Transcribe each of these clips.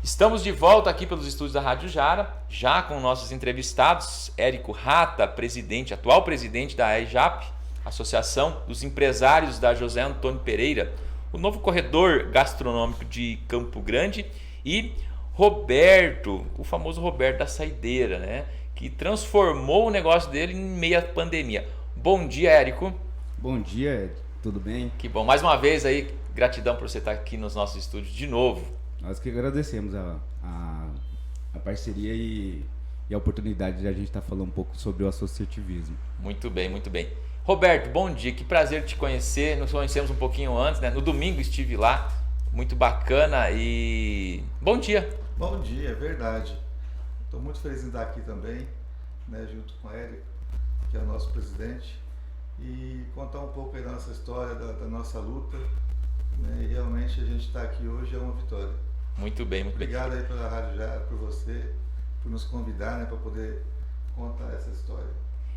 Estamos de volta aqui pelos estúdios da Rádio Jara, já com nossos entrevistados, Érico Rata, presidente, atual presidente da AEJAP, Associação dos Empresários da José Antônio Pereira, o novo corredor gastronômico de Campo Grande, e Roberto, o famoso Roberto da Saideira, né? Que transformou o negócio dele em meio à pandemia. Bom dia, Érico. Bom dia, Ed. Tudo bem? Que bom. Mais uma vez aí, gratidão por você estar aqui nos nossos estúdios de novo. Nós que agradecemos a parceria e a oportunidade de a gente estar falando um pouco sobre o associativismo. Muito bem, muito bem. Roberto, bom dia, que prazer te conhecer. Nos conhecemos um pouquinho antes, né? No domingo estive lá, muito bacana e... Bom dia. Bom dia, é verdade. Estou muito feliz em estar aqui também, né, junto com o Érico, que é o nosso presidente, e contar um pouco aí da nossa história, da nossa luta, né, e realmente a gente estar aqui hoje é uma vitória. Muito bem, muito Obrigado bem. aí pela Rádio Jara, por você, por nos convidar, né, para poder contar essa história.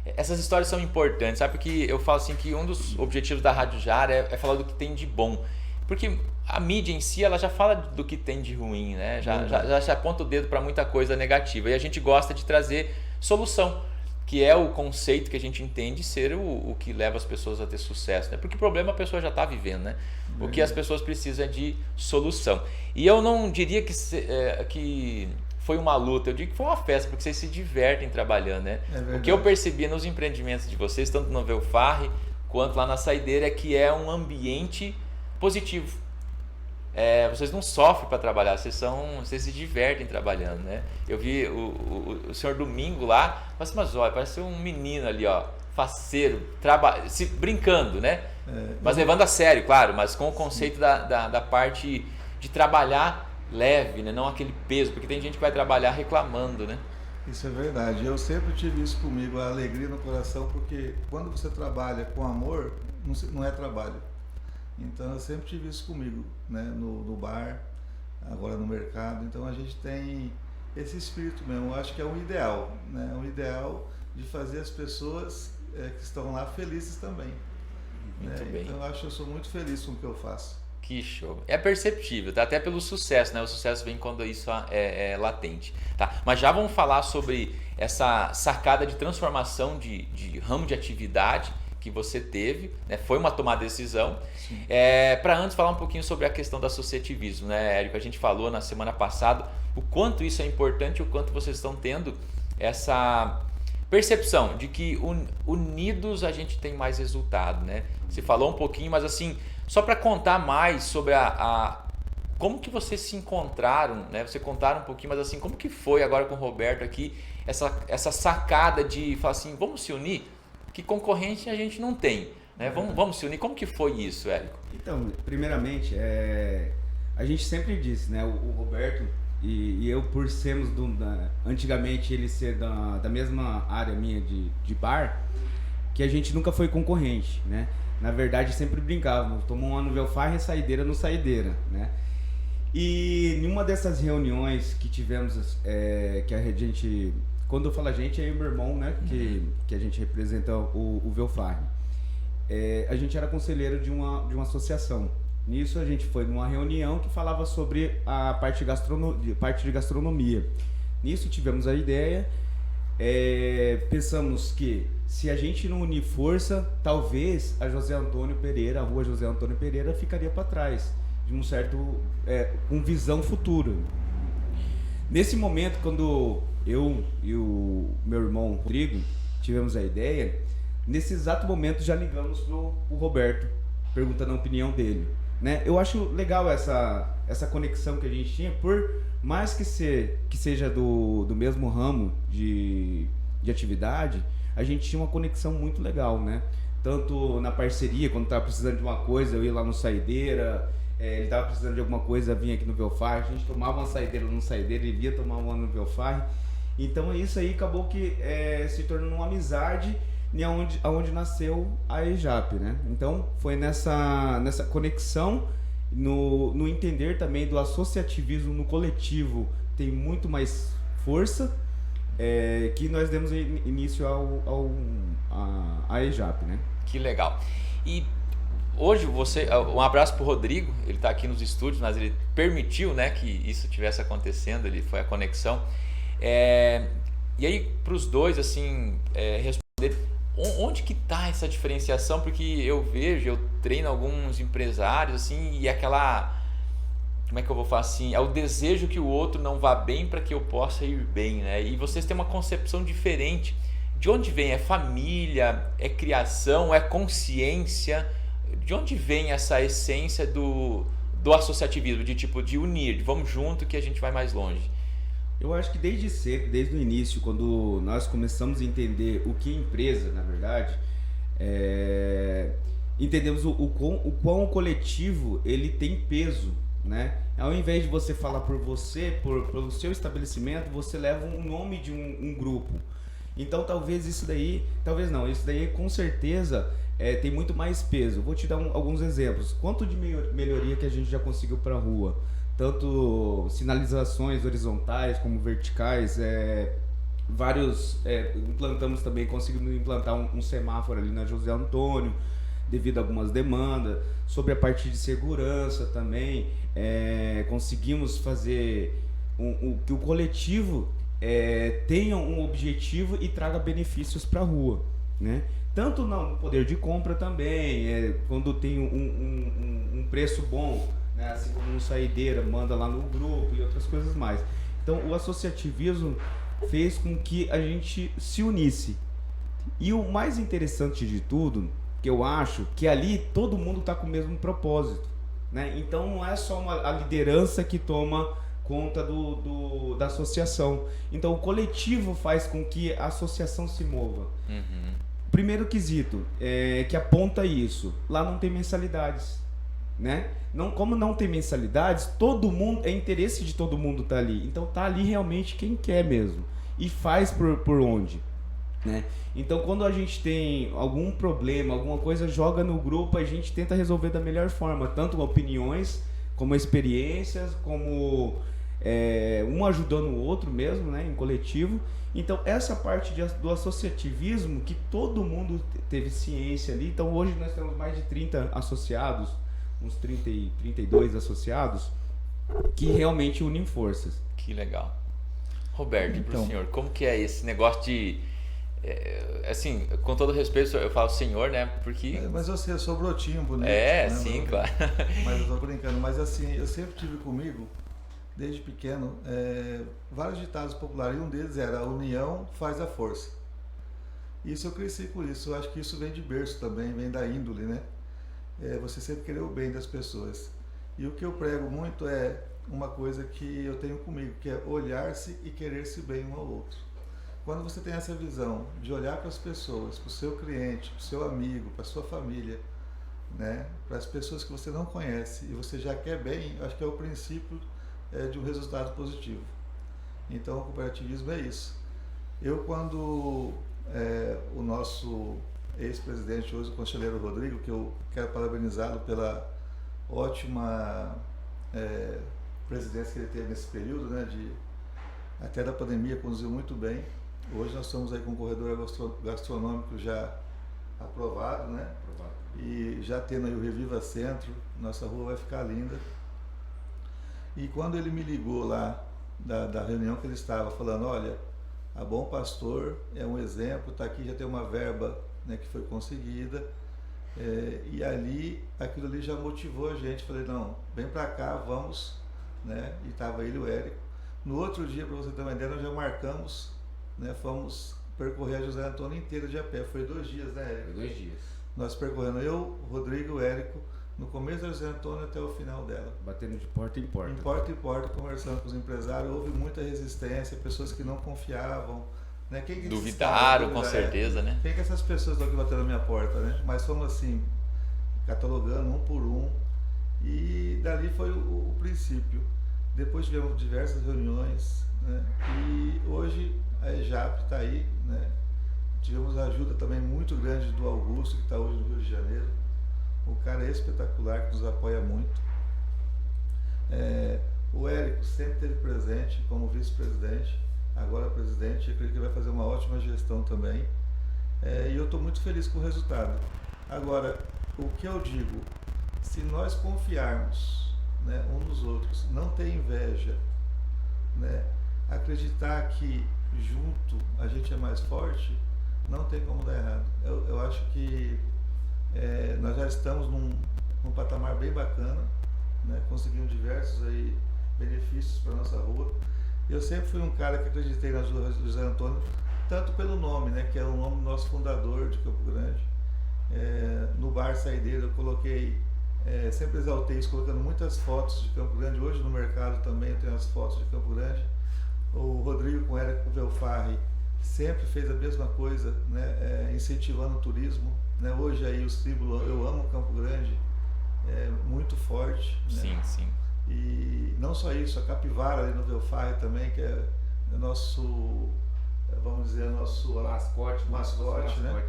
Essas histórias são importantes, sabe? Porque eu falo assim que um dos objetivos da Rádio Jara é falar do que tem de bom. Porque a mídia em si, ela já fala do que tem de ruim, né? Já aponta o dedo para muita coisa negativa. E a gente gosta de trazer solução, que é o conceito que a gente entende ser o que leva as pessoas a ter sucesso, né? Porque o problema a pessoa já está vivendo, né? O que as pessoas precisam é de solução. E eu não diria que foi uma luta, eu digo que foi uma festa, porque vocês se divertem trabalhando, né? O que eu percebi nos empreendimentos de vocês, tanto no Velfarre quanto lá na Saideira, é que é um ambiente positivo. Vocês não sofrem para trabalhar, vocês se divertem trabalhando, né? Eu vi o senhor Domingo lá, mas olha, parece um menino ali, ó, faceiro, brincando, né? Mas levando a sério, claro, mas com o conceito da parte de trabalhar leve, né? Não aquele peso, porque tem gente que vai trabalhar reclamando, né? Isso é verdade, eu sempre tive isso comigo, a alegria no coração, porque quando você trabalha com amor, não é trabalho. Então eu sempre tive isso comigo, né? No bar, agora no mercado. Então a gente tem esse espírito mesmo. Eu acho que é um ideal, né? Um ideal de fazer as pessoas que estão lá felizes também. Muito bem. Então eu sou muito feliz com o que eu faço. Que show. É perceptível, tá? Até pelo sucesso, né? O sucesso vem quando isso é latente, tá? Mas já vamos falar sobre essa sacada de transformação de ramo de atividade que você teve, né? Foi uma tomada de decisão. Para antes falar um pouquinho sobre a questão do associativismo, né, Érico? A gente falou na semana passada o quanto isso é importante, o quanto vocês estão tendo essa percepção de que unidos a gente tem mais resultado, né? Você falou um pouquinho, mas assim, só para contar mais sobre como que vocês se encontraram, né? Você contaram um pouquinho, mas assim, como que foi agora com o Roberto aqui, essa sacada de falar assim, vamos se unir? Que concorrente a gente não tem, né? Vamos se unir. Como que foi isso, Érico? Então, primeiramente, a gente sempre disse, né? O Roberto e eu, por sermos antigamente ele ser da mesma área minha de bar, que a gente nunca foi concorrente, né? Na verdade, sempre brincávamos, tomou um ano no Velfarre e Saideira no Saideira, né? E em uma dessas reuniões que tivemos, que a gente... Quando eu falo a gente, é o meu irmão, né? Que a gente representa o Velfarre. A gente era conselheiro de uma associação. Nisso a gente foi numa reunião que falava sobre a parte de gastronomia. Nisso tivemos a ideia, pensamos que se a gente não unir força, talvez a rua José Antônio Pereira ficaria para trás, de um certo, com visão futura. Nesse momento, quando eu e o meu irmão Rodrigo tivemos a ideia, nesse exato momento já ligamos pro Roberto, perguntando a opinião dele, né? Eu acho legal essa conexão que a gente tinha, por mais que seja do mesmo ramo de atividade, a gente tinha uma conexão muito legal, né? Tanto na parceria, quando estava precisando de uma coisa, eu ia lá no Saideira, ele estava precisando de alguma coisa, vinha aqui no Velfarre, a gente tomava uma Saideira no Saideira, ele via tomar uma no Velfarre. Então isso aí acabou que se tornou uma amizade, onde nasceu a EJAP, né? Então foi nessa conexão, no entender também do associativismo no coletivo tem muito mais força, que nós demos início à EJAP, né? Que legal. E hoje um abraço pro Rodrigo, ele está aqui nos estúdios, mas ele permitiu, né, que isso tivesse acontecendo, ele foi a conexão. E aí, para os dois, assim, responder, onde que está essa diferenciação? Porque eu treino alguns empresários, assim, e aquela, como é que eu vou falar assim, é o desejo que o outro não vá bem para que eu possa ir bem, né? E vocês têm uma concepção diferente. De onde vem? É família? É criação? É consciência? De onde vem essa essência do associativismo, de unir, de vamos junto que a gente vai mais longe? Eu acho que desde sempre, desde o início, quando nós começamos a entender o que é empresa, na verdade, entendemos o quão o coletivo ele tem peso, né? Ao invés de você falar por você, pelo seu estabelecimento, você leva um nome de um grupo. Então talvez isso daí com certeza tem muito mais peso. Vou te dar alguns exemplos. Quanto de melhoria que a gente já conseguiu para a rua? Tanto sinalizações horizontais como verticais, implantamos também, conseguimos implantar um semáforo ali na José Antônio, devido a algumas demandas. Sobre a parte de segurança também, conseguimos fazer que o coletivo tenha um objetivo e traga benefícios para a rua, né? Tanto no poder de compra também, quando tem um preço bom, né? Assim como um saideira, manda lá no grupo e outras coisas mais. Então o associativismo fez com que a gente se unisse. E o mais interessante de tudo, que eu acho, que ali todo mundo está com o mesmo propósito, né? Então não é só a liderança que toma conta da associação. Então o coletivo faz com que a associação se mova. Primeiro quesito que aponta isso, lá não tem mensalidades, né? Como não tem mensalidades, todo mundo, é interesse de todo mundo estar ali. Então tá ali realmente quem quer mesmo e faz por onde, né? Então quando a gente tem algum problema, alguma coisa, joga no grupo, a gente tenta resolver da melhor forma, tanto opiniões como experiências, como um ajudando o outro mesmo, né, em coletivo. Então essa parte do associativismo, que todo mundo teve ciência ali. Então hoje nós temos mais de 30 associados, uns 30 e 32 associados, que realmente unem forças. Que legal. Roberto, então, pro senhor, como que é esse negócio de... assim, com todo respeito, eu falo senhor, né? Porque... mas você sou brotinho bonito. Sim, né? Claro. Mas eu tô brincando. Mas assim, eu sempre tive comigo, desde pequeno, vários ditados populares. E um deles era: a união faz a força. Isso eu cresci por isso. Eu acho que isso vem de berço também, vem da índole, né? Você sempre querer o bem das pessoas. E o que eu prego muito é uma coisa que eu tenho comigo, que é olhar-se e querer-se bem um ao outro. Quando você tem essa visão de olhar para as pessoas, para o seu cliente, para o seu amigo, para a sua família, né, para as pessoas que você não conhece, e você já quer bem, acho que é o princípio de um resultado positivo. Então o cooperativismo é isso. Eu, quando o nosso ex-presidente, hoje o conselheiro Rodrigo, que eu quero parabenizá-lo pela ótima presidência que ele teve nesse período, né, até da pandemia, conduziu muito bem. Hoje nós estamos aí com um corredor gastronômico já aprovado, né? E já tendo aí o Reviva Centro, nossa rua vai ficar linda. E quando ele me ligou lá da reunião que ele estava, falando: olha, a Bom Pastor é um exemplo, está aqui, já tem uma verba, né, que foi conseguida, e aquilo ali já motivou a gente. Falei: não, vem para cá, vamos, né? E estava ele e o Érico. No outro dia, para você ter uma ideia, nós já marcamos, né, fomos percorrer a José Antônio inteira de a pé. Foi 2 dias, né, Érico? Foi 2 dias. Nós percorrendo, eu, o Rodrigo e o Érico, no começo da José Antônio até o final dela. Batendo de porta em porta. Em porta em porta, conversando com os empresários. Houve muita resistência, pessoas que não confiavam, né? Quem duvidaram, com certeza, né? Quem que essas pessoas estão aqui batendo na minha porta, né? Mas fomos assim, catalogando um por um, e dali foi o princípio. Depois tivemos diversas reuniões, né? E hoje a EJAP está aí, né? Tivemos a ajuda também muito grande do Augusto, que está hoje no Rio de Janeiro. O cara é espetacular, que nos apoia muito. O Érico sempre esteve presente como vice-presidente, agora presidente. Eu acredito que ele vai fazer uma ótima gestão também. E eu estou muito feliz com o resultado. Agora, o que eu digo, se nós confiarmos, né, uns nos outros, não ter inveja, né, acreditar que junto a gente é mais forte, não tem como dar errado. Eu acho que nós já estamos num patamar bem bacana, né, conseguindo diversos aí benefícios para nossa rua. Eu sempre fui um cara que acreditei nas ruas do José Antônio, tanto pelo nome, né, que é o nome do nosso fundador de Campo Grande. No bar Saideira eu coloquei, sempre exaltei isso, colocando muitas fotos de Campo Grande. Hoje no mercado também eu tenho as fotos de Campo Grande. O Rodrigo com o Érico Velfarri sempre fez a mesma coisa, né, incentivando o turismo, né. Hoje aí o símbolo Eu Amo Campo Grande é muito forte, né? Sim, sim. E não só isso, a capivara ali no Velfarri também, que é o nosso, vamos dizer, nosso mascote, né?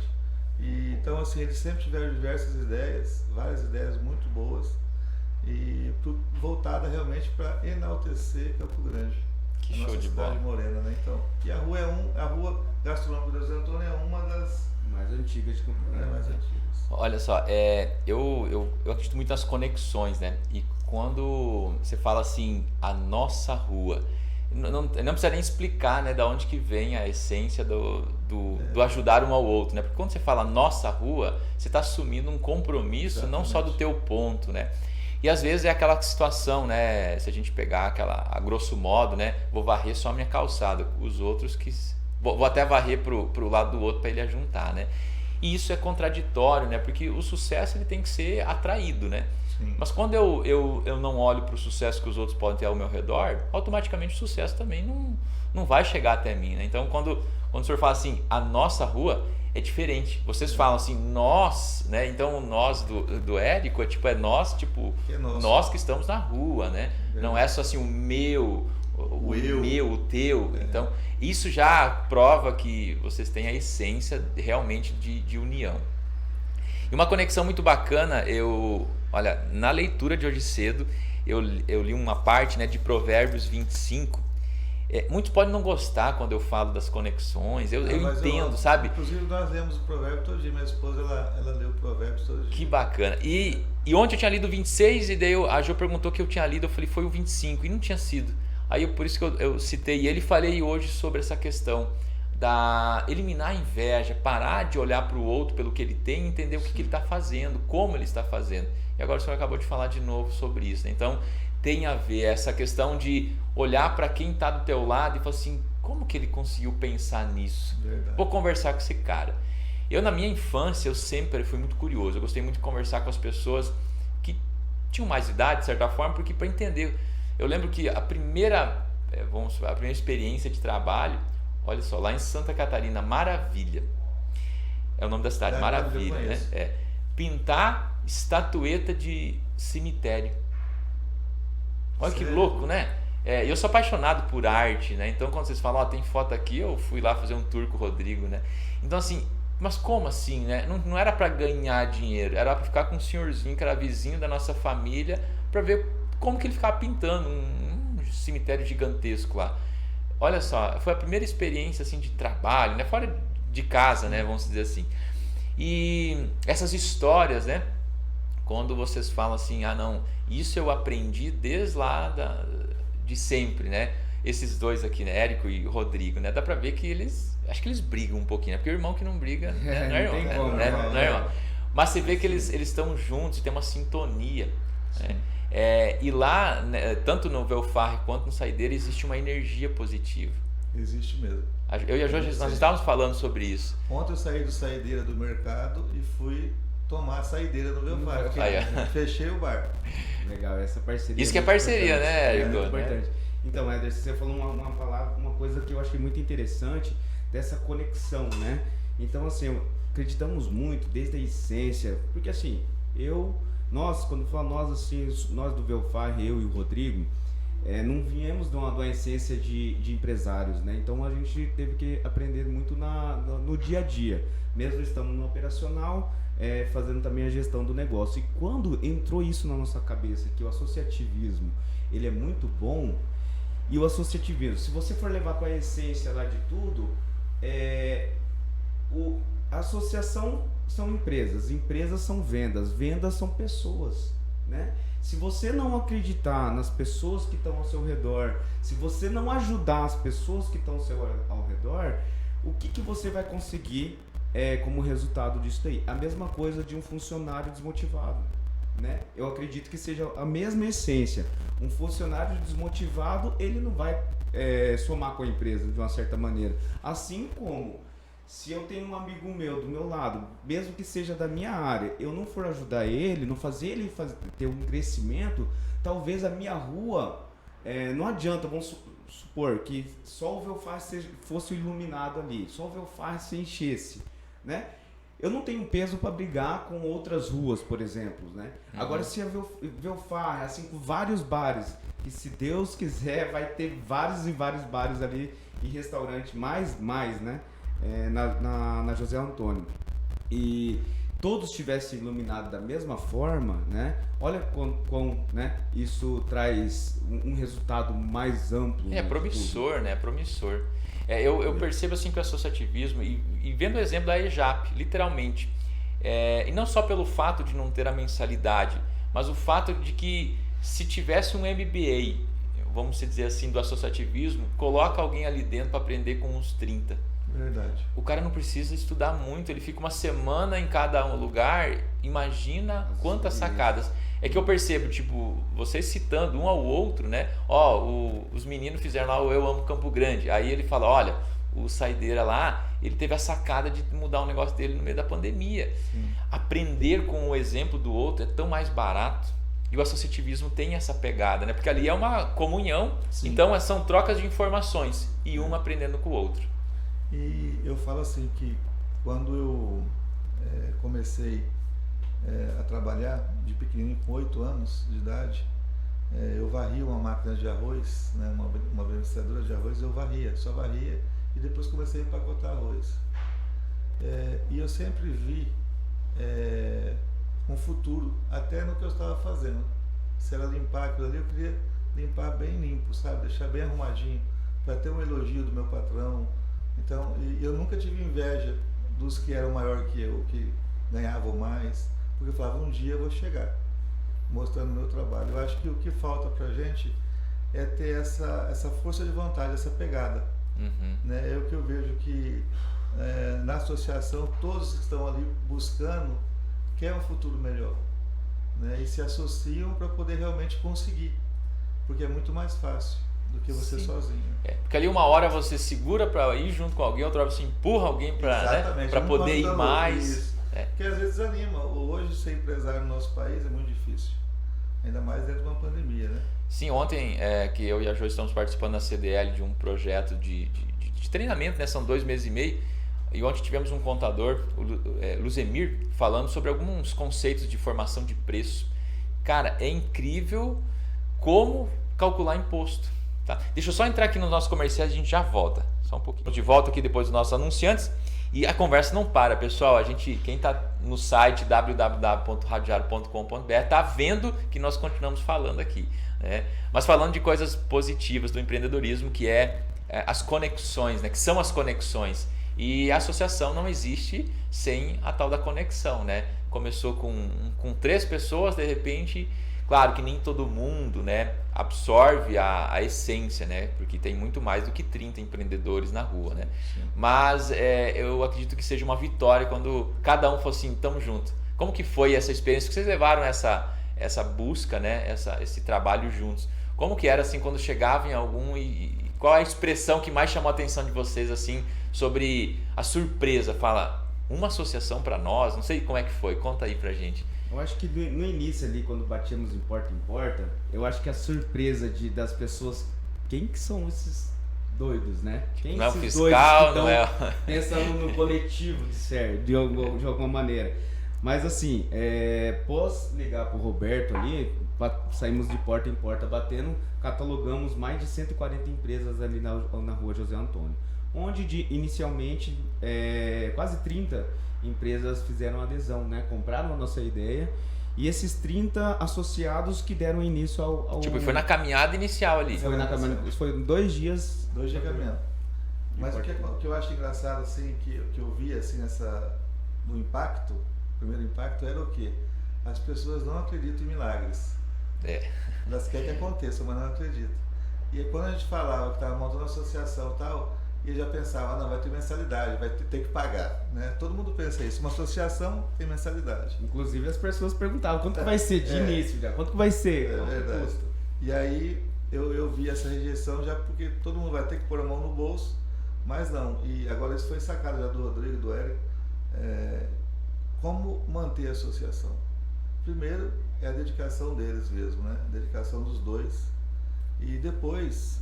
E, então assim, eles sempre tiveram diversas ideias, várias ideias muito boas, e voltada realmente para enaltecer Campo Grande. Que a show nossa de cidade bola. morena, né? Então, e a rua gastronômica do José Antônio é uma das Mais antigas de Campo Grande. mais antigas. Olha só, eu acredito muito nas conexões, né? E quando você fala assim, a nossa rua, não precisa nem explicar, né, da onde que vem a essência do ajudar um ao outro, né? Porque quando você fala nossa rua, você está assumindo um compromisso. Exatamente. Não só do teu ponto, né? E às vezes é aquela situação, né? Se a gente pegar aquela, a grosso modo, né? Vou varrer só a minha calçada, os outros que... Vou até varrer pro lado do outro para ele ajuntar, né? E isso é contraditório, né? Porque o sucesso ele tem que ser atraído, né? Sim. Mas quando eu não olho para o sucesso que os outros podem ter ao meu redor, automaticamente o sucesso também não vai chegar até mim, né? Então quando o senhor fala assim, a nossa rua, é diferente. Vocês falam assim, nós, né? Então o nós do Érico é nós, tipo, nós que estamos na rua, né? Não é só assim o meu, o eu, meu, o teu. Então isso já prova que vocês têm a essência realmente de união. E uma conexão muito bacana, olha, na leitura de hoje cedo, eu li uma parte, né, de Provérbios 25. Muitos podem não gostar quando eu falo das conexões, eu entendo, sabe? Inclusive nós lemos o provérbio todo dia, minha esposa ela leu o provérbio todo dia. Que bacana. E ontem eu tinha lido o 26 e daí a Jo perguntou o que eu tinha lido, eu falei foi o 25 e não tinha sido. Aí por isso que eu citei ele e falei hoje sobre essa questão da eliminar a inveja, parar de olhar para o outro pelo que ele tem e entender o que ele está fazendo, como ele está fazendo. E agora o senhor acabou de falar de novo sobre isso, né? Então tem a ver essa questão de olhar para quem está do teu lado e falar assim, como que ele conseguiu pensar nisso? Verdade. Vou conversar com esse cara. Eu na minha infância eu sempre fui muito curioso, eu gostei muito de conversar com as pessoas que tinham mais idade de certa forma, porque para entender, eu lembro que a primeira experiência de trabalho, olha só, lá em Santa Catarina, Maravilha, é o nome da cidade, Maravilha, né? Pintar estatueta de cemitério. Olha que louco, né? Eu sou apaixonado por arte, né? Então quando vocês falam, tem foto aqui, eu fui lá fazer um tour com o Rodrigo, né? Então assim, mas como assim, né? Não era para ganhar dinheiro, era para ficar com um senhorzinho que era vizinho da nossa família, para ver como que ele ficava pintando um cemitério gigantesco lá. Olha só, foi a primeira experiência assim de trabalho, né? Fora de casa, né? Vamos dizer assim. E essas histórias, né? Quando vocês falam assim, não, isso eu aprendi desde lá de sempre, né? Esses dois aqui, né? Érico e Rodrigo, né? Dá pra ver que acho que eles brigam um pouquinho, né? Porque o irmão que não briga, né? Não é irmão, né? Não é irmão. Mas você vê que eles estão juntos, tem uma sintonia, né? E lá, né, tanto no Velfarri quanto no Saideira, existe uma energia positiva. Existe mesmo. Eu e a Jorge, nós estávamos falando sobre isso. Ontem eu saí do Saideira do mercado e fui tomar a Saideira no Velfarri. Fechei o bar. Legal, essa parceria. Isso que é parceria, né, Érico? É importante. Então, Éder, você falou uma coisa que eu achei muito interessante, dessa conexão, né? Então, assim, acreditamos muito desde a essência, porque assim, nós, quando falo nós, assim, nós do Velfarri, eu e o Rodrigo, não viemos de uma essência de empresários, né? Então a gente teve que aprender muito no dia a dia, mesmo estando no operacional, fazendo também a gestão do negócio. E quando entrou isso na nossa cabeça, que o associativismo ele é muito bom, e o associativismo, se você for levar para a essência lá de tudo, a associação são empresas, empresas são vendas, vendas são pessoas, né? Se você não acreditar nas pessoas que estão ao seu redor, se você não ajudar as pessoas que estão ao redor, o que você vai conseguir como resultado disso daí? A mesma coisa de um funcionário desmotivado, né? Eu acredito que seja a mesma essência. Um funcionário desmotivado, ele não vai somar com a empresa de uma certa maneira. Assim como, se eu tenho um amigo meu do meu lado, mesmo que seja da minha área, eu não for ajudar ele, não fazer ele ter um crescimento, talvez a minha rua, não adianta, vamos supor que só o Velfar fosse iluminado ali, só o Velfar se enchesse, né? Eu não tenho peso para brigar com outras ruas, por exemplo, né? Agora, se a Velfar, assim, com vários bares, que se Deus quiser, vai ter vários e vários bares ali e restaurante mais, né? Na José Antônio, e todos tivessem iluminado da mesma forma, né? Olha quão né? Isso traz um resultado mais amplo. É promissor, né? Promissor. Eu percebo assim que o associativismo, e vendo o exemplo da EJAP, literalmente, e não só pelo fato de não ter a mensalidade, mas o fato de que se tivesse um MBA, vamos dizer assim, do associativismo, coloca alguém ali dentro para aprender com uns 30. Verdade. O cara não precisa estudar muito, ele fica uma semana em cada um lugar, imagina quantas sacadas. É que eu percebo, tipo, vocês citando um ao outro, né? Os meninos fizeram lá o Eu Amo Campo Grande. Aí ele fala, olha, o Saideira lá, ele teve a sacada de mudar um negócio dele no meio da pandemia. Sim. Aprender com o exemplo do outro é tão mais barato. E o associativismo tem essa pegada, né? Porque ali é uma comunhão, sim. Então são trocas de informações e um aprendendo com o outro. E eu falo assim que quando eu comecei a trabalhar de pequenininho, com 8 anos de idade, eu varria uma máquina de arroz, né, uma beneficiadora de arroz, só varria, e depois comecei a empacotar arroz. E eu sempre vi um futuro, até no que eu estava fazendo. Se era limpar aquilo ali, eu queria limpar bem limpo, sabe? Deixar bem arrumadinho, para ter um elogio do meu patrão. Então, eu nunca tive inveja dos que eram maior que eu, que ganhavam mais, porque eu falava, um dia eu vou chegar, mostrando o meu trabalho. Eu acho que o que falta pra gente é ter essa força de vontade, essa pegada. Uhum. Né? É o que eu vejo que na associação, todos que estão ali buscando querem um futuro melhor, né? E se associam para poder realmente conseguir, porque é muito mais fácil do que você Sim. sozinho. Porque ali uma hora você segura para ir junto com alguém, outra hora você empurra alguém para né, poder ir mais. Porque às vezes desanima. Hoje ser empresário no nosso país é muito difícil, ainda mais dentro de uma pandemia, né? Sim, ontem que eu e a Jo estamos participando na CDL de um projeto de treinamento, né? São 2 meses e meio, e ontem tivemos um contador, o Luzemir, falando sobre alguns conceitos de formação de preço. Cara, é incrível como calcular imposto. Tá? Deixa eu só entrar aqui nos nossos comerciais e a gente já volta. Só um pouquinho. De volta aqui depois dos nossos anunciantes. E a conversa não para, pessoal. Quem está no site www.radiojaro.com.br está vendo que nós continuamos falando aqui, né? Mas falando de coisas positivas do empreendedorismo, que as conexões, né? Que são as conexões. E a associação não existe sem a tal da conexão, né? Começou com 3 pessoas, de repente... Claro que nem todo mundo, né, absorve a essência, né, porque tem muito mais do que 30 empreendedores na rua, né? Sim. Mas eu acredito que seja uma vitória quando cada um for assim, tamo junto. Como que foi essa experiência que vocês levaram essa busca, né, esse trabalho juntos? Como que era assim quando chegava em algum e qual a expressão que mais chamou a atenção de vocês assim sobre a surpresa? Fala, uma associação para nós, não sei como é que foi, conta aí pra gente. Eu acho que no início ali, quando batíamos em porta, eu acho que a surpresa das pessoas, quem que são esses doidos, né? Quem não é o fiscal, não é... Pensando no coletivo, de alguma maneira. Mas assim, após ligar pro Roberto ali, saímos de porta em porta batendo, catalogamos mais de 140 empresas ali na rua José Antônio. Onde inicialmente quase 30 empresas fizeram adesão, né? Compraram a nossa ideia, e esses 30 associados que deram início ao... Tipo, foi na caminhada inicial ali. Foi na caminhada, foi 2 dias. 2 dias caminhando. Mas o que eu acho engraçado, assim, que eu vi, assim, do impacto, o primeiro impacto era o quê? As pessoas não acreditam em milagres. Elas querem que aconteça, mas não acreditam. E aí, quando a gente falava que estava montando uma associação e tal, e já pensava, não, vai ter mensalidade, vai ter que pagar, né? Todo mundo pensa isso, uma associação tem mensalidade. Inclusive as pessoas perguntavam, quanto que vai ser de início já? Quanto que vai ser? É verdade. E aí eu vi essa rejeição já porque todo mundo vai ter que pôr a mão no bolso, mas não. E agora isso foi sacado já do Rodrigo e do Érico. Como manter a associação? Primeiro é a dedicação deles mesmo, né? A dedicação dos dois. E depois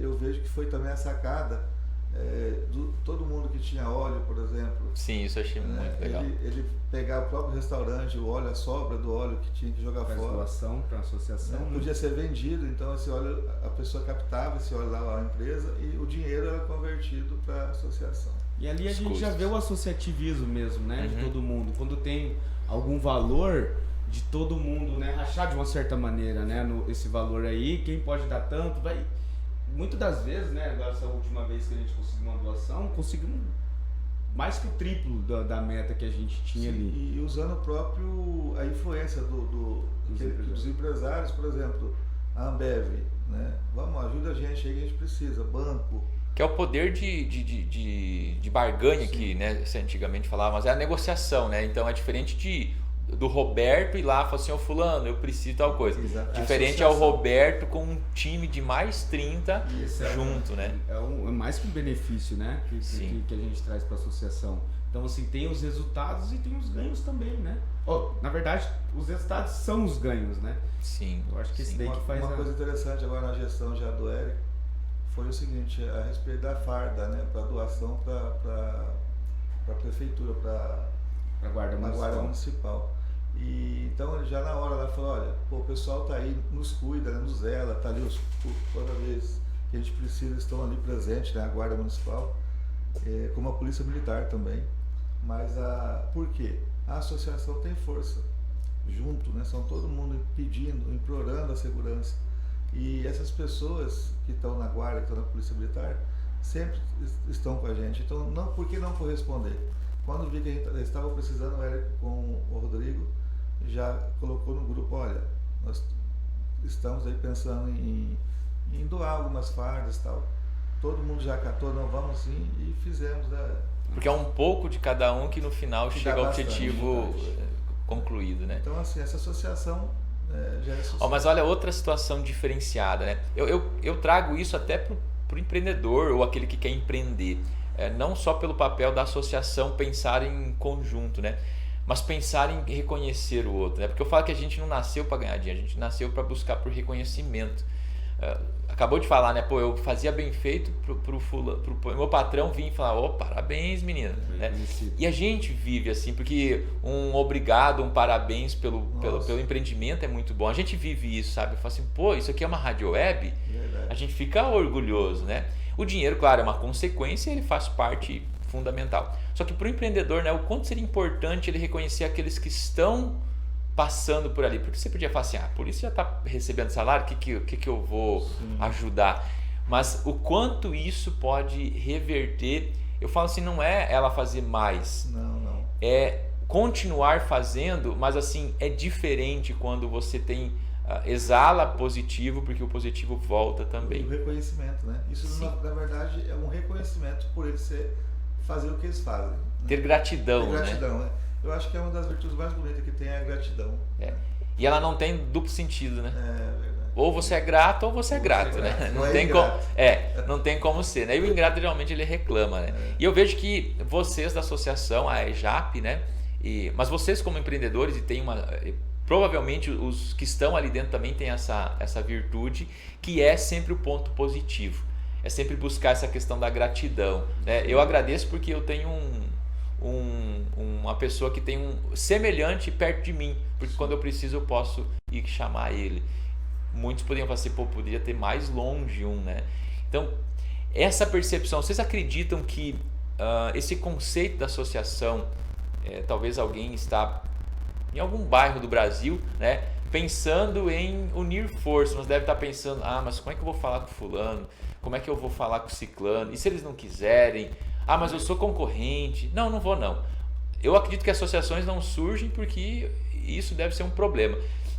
eu vejo que foi também a sacada todo mundo que tinha óleo, por exemplo. Sim, isso eu achei muito legal. Ele pegar o próprio restaurante, o óleo, a sobra do óleo que tinha que jogar fora. Doação para a associação. Podia ser vendido, então esse óleo, a pessoa captava esse óleo lá, a empresa, e o dinheiro era convertido para a associação. E ali a gente já vê o associativismo mesmo, né? De todo mundo. Quando tem algum valor de todo mundo, né? Rachar de uma certa maneira, né? Esse valor aí, quem pode dar tanto, vai... Muitas das vezes, né? Agora essa última vez que a gente conseguiu uma doação, conseguimos mais que o triplo da meta que a gente tinha. Sim, ali. E usando a influência dos empresários, por exemplo, a Ambev, né? Vamos, ajuda a gente aí que a gente precisa, banco. Que é o poder de barganha que, né, você antigamente falava, mas é a negociação, né? Então é diferente do Roberto ir lá e falar assim, ô fulano, eu preciso de tal coisa. Exato. Diferente é o Roberto com um time de mais 30 junto, né? É mais que um benefício, né? Que a gente traz para a associação. Então, assim, tem os resultados e tem os ganhos também, né? Na verdade, os resultados são os ganhos, né? Sim. Eu acho que esse daí que faz uma coisa interessante agora na gestão já do Érico foi o seguinte, a respeito da farda, né? Para doação para a prefeitura, para a guarda municipal. E então ele já na hora lá falou, olha, o pessoal tá aí, nos cuida, né, nos zela, tá ali toda vez que a gente precisa, estão ali presentes, né, a guarda municipal, como a polícia militar também. Mas por quê? A associação tem força junto, né, são todo mundo pedindo, implorando a segurança. E essas pessoas que estão na guarda, que estão na polícia militar, sempre estão com a gente. Então, por que não corresponder? Quando vi que a gente estava precisando, o Érico com o Rodrigo já colocou no grupo, olha, nós estamos aí pensando em doar algumas fardas e tal. Todo mundo já catou, não, vamos sim, e fizemos. Porque é um pouco de cada um que no final chega ao objetivo concluído, né? Então, assim, essa associação já é sucesso. Mas olha, outra situação diferenciada, né? Eu trago isso até para o empreendedor ou aquele que quer empreender. Não só pelo papel da associação pensar em conjunto, né? Mas pensar em reconhecer o outro, né? Porque eu falo que a gente não nasceu para ganhar dinheiro, a gente nasceu para buscar por reconhecimento. Acabou de falar, né? Pô, eu fazia bem feito pro meu patrão vir e falar, parabéns, menina. Né? E a gente vive assim, porque um obrigado, um parabéns pelo empreendimento é muito bom. A gente vive isso, sabe? Eu falo assim, pô, isso aqui é uma rádio web, a gente fica orgulhoso, né? O dinheiro, claro, é uma consequência e ele faz parte fundamental. Só que para o empreendedor, né, o quanto seria importante ele reconhecer aqueles que estão passando por ali. Porque você podia falar assim, a polícia já está recebendo salário, o que eu vou ajudar? Mas o quanto isso pode reverter, eu falo assim, não é ela fazer mais. Não. É continuar fazendo, mas assim, é diferente quando você tem... exala positivo, porque o positivo volta também. O reconhecimento, né? Isso na verdade é um reconhecimento por eles fazer o que eles fazem. Né? Ter gratidão, né? Eu acho que é uma das virtudes mais bonitas que tem a gratidão. E ela não tem duplo sentido, né? É verdade. Ou você é grato ou você é grato, né? Não tem como ser, né? E o ingrato geralmente ele reclama, né? E eu vejo que vocês da associação, a EJAP, né? Mas vocês como empreendedores e tem uma... Provavelmente os que estão ali dentro também têm essa virtude, que é sempre o ponto positivo. É sempre buscar essa questão da gratidão. Né? Eu agradeço porque eu tenho uma pessoa que tem um semelhante perto de mim, porque quando eu preciso eu posso ir chamar ele. Muitos poderiam falar assim, poderia ter mais longe né? Então, essa percepção, vocês acreditam que esse conceito da associação, talvez alguém está... em algum bairro do Brasil, né, pensando em unir forças, mas deve estar pensando, mas como é que eu vou falar com fulano? Como é que eu vou falar com ciclano? E se eles não quiserem? Mas eu sou concorrente? Não vou não. eu acredito que associações não surgem porque isso deve ser um problema.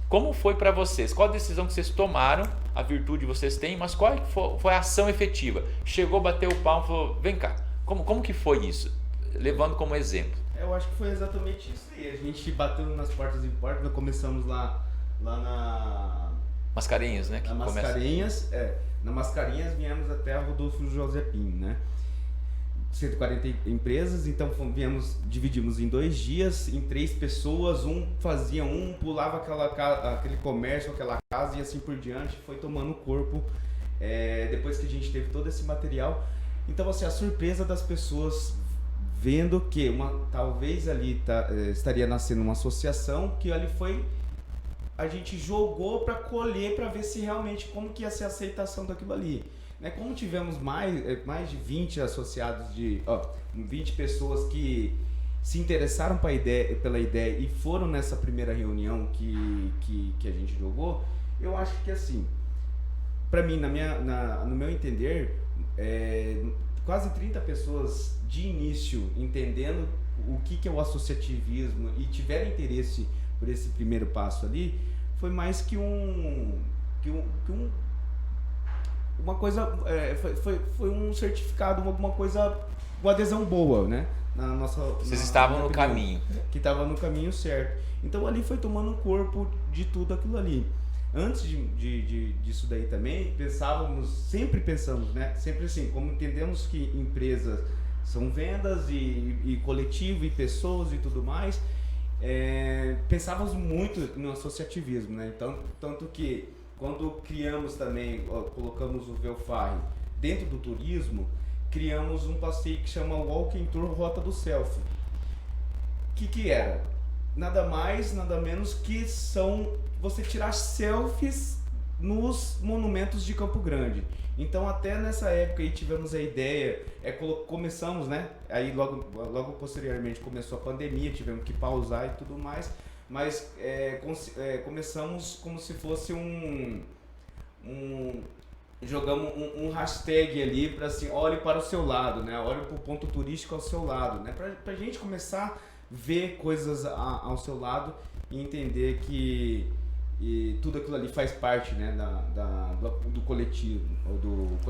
Como foi para vocês? Qual a decisão que vocês tomaram? A virtude vocês têm, mas qual foi a ação efetiva? Chegou, bateu o palmo e falou, vem cá. Como que foi isso? Levando como exemplo. Eu acho que foi exatamente isso aí. A gente bateu nas portas em portas, nós começamos lá na Mascarenhas, né? Na Mascarenhas, na Mascarenhas viemos até a Rodolfo José Pinho, né? 140 empresas, então dividimos em 2 dias, em 3 pessoas, pulava aquele comércio, aquela casa e assim por diante, foi tomando corpo, depois que a gente teve todo esse material. Então, assim, a surpresa das pessoas vendo que talvez ali estaria nascendo uma associação, que ali a gente jogou para colher, para ver se realmente como que ia ser a aceitação daquilo ali. Como tivemos mais de 20 associados, 20 pessoas que se interessaram pela ideia e foram nessa primeira reunião que a gente jogou, eu acho que assim, para mim, no meu entender, quase 30 pessoas de início entendendo o que é o associativismo e tiveram interesse por esse primeiro passo ali, foi mais que uma coisa, foi um certificado, alguma coisa, uma adesão boa, né? Vocês estavam no caminho. Que estava no caminho certo. Então ali foi tomando um corpo de tudo aquilo ali. Antes disso daí também, sempre pensamos, né? Sempre assim, como entendemos que empresas são vendas e coletivo e pessoas e tudo mais, pensávamos muito no associativismo, né? Então, tanto que quando criamos também, colocamos o Velfarre dentro do turismo, criamos um passeio que chama Walking Tour Rota do Selfie. Que era? Nada mais, nada menos que são você tirar selfies nos monumentos de Campo Grande. Então até nessa época aí tivemos a ideia, começamos, né? Aí logo posteriormente começou a pandemia, tivemos que pausar e tudo mais. Mas começamos como se fosse jogamos um hashtag ali para assim, olhe para o seu lado, né? Olhe para o ponto turístico ao seu lado, né? Para a gente começar a ver coisas ao seu lado e entender que tudo aquilo ali faz parte, né? Do coletivo,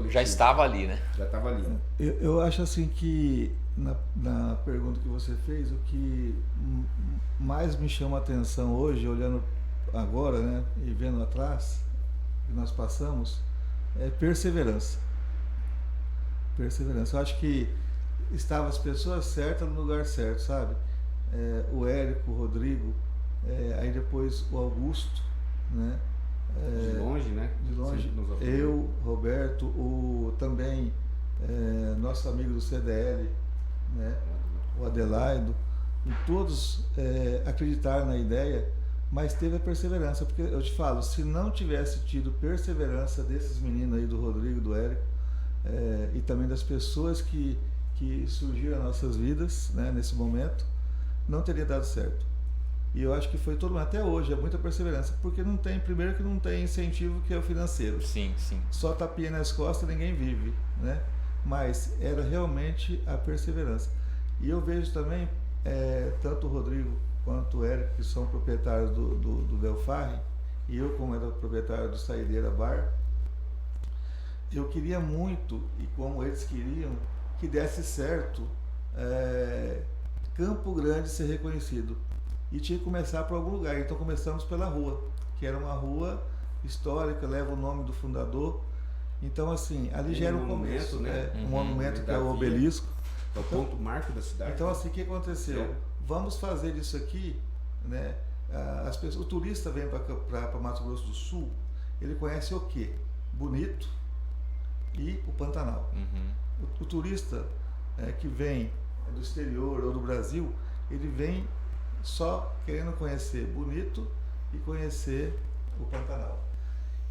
Já estava ali, né? Já estava ali. Eu acho assim que na pergunta que você fez, o que mais me chama a atenção hoje, olhando agora, né, e vendo atrás, que nós passamos, é perseverança. Perseverança. Eu acho que estavam as pessoas certas no lugar certo, sabe? O Érico, o Rodrigo, aí depois o Augusto, né? De longe, né? De longe. Eu, Roberto, também nosso amigo do CDL, né? O Adelaido, e todos acreditaram na ideia, mas teve a perseverança, porque eu te falo, se não tivesse tido perseverança desses meninos aí, do Rodrigo, do Érico, e também das pessoas que surgiram nas nossas vidas, né, nesse momento, não teria dado certo. E eu acho que foi todo mundo, até hoje, é muita perseverança, porque primeiro que não tem incentivo, que é o financeiro. Sim, sim. Só tapinha nas costas ninguém vive, né? Mas era realmente a perseverança. E eu vejo também, tanto o Rodrigo quanto o Érico, que são proprietários do Velfarre, e eu, como era proprietário do Saideira Bar, eu queria muito, e como eles queriam, que desse certo Campo Grande ser reconhecido. E tinha que começar por algum lugar. Então começamos pela rua, que era uma rua histórica, leva o nome do fundador. Então assim, ali já era um começo, né? Um monumento que é o obelisco. É o ponto marco da cidade. Então assim, o que aconteceu? Vamos fazer isso aqui, né? O turista vem para Mato Grosso do Sul, ele conhece o quê? Bonito e o Pantanal. O turista que vem do exterior ou do Brasil, ele vem só querendo conhecer Bonito e conhecer o Pantanal.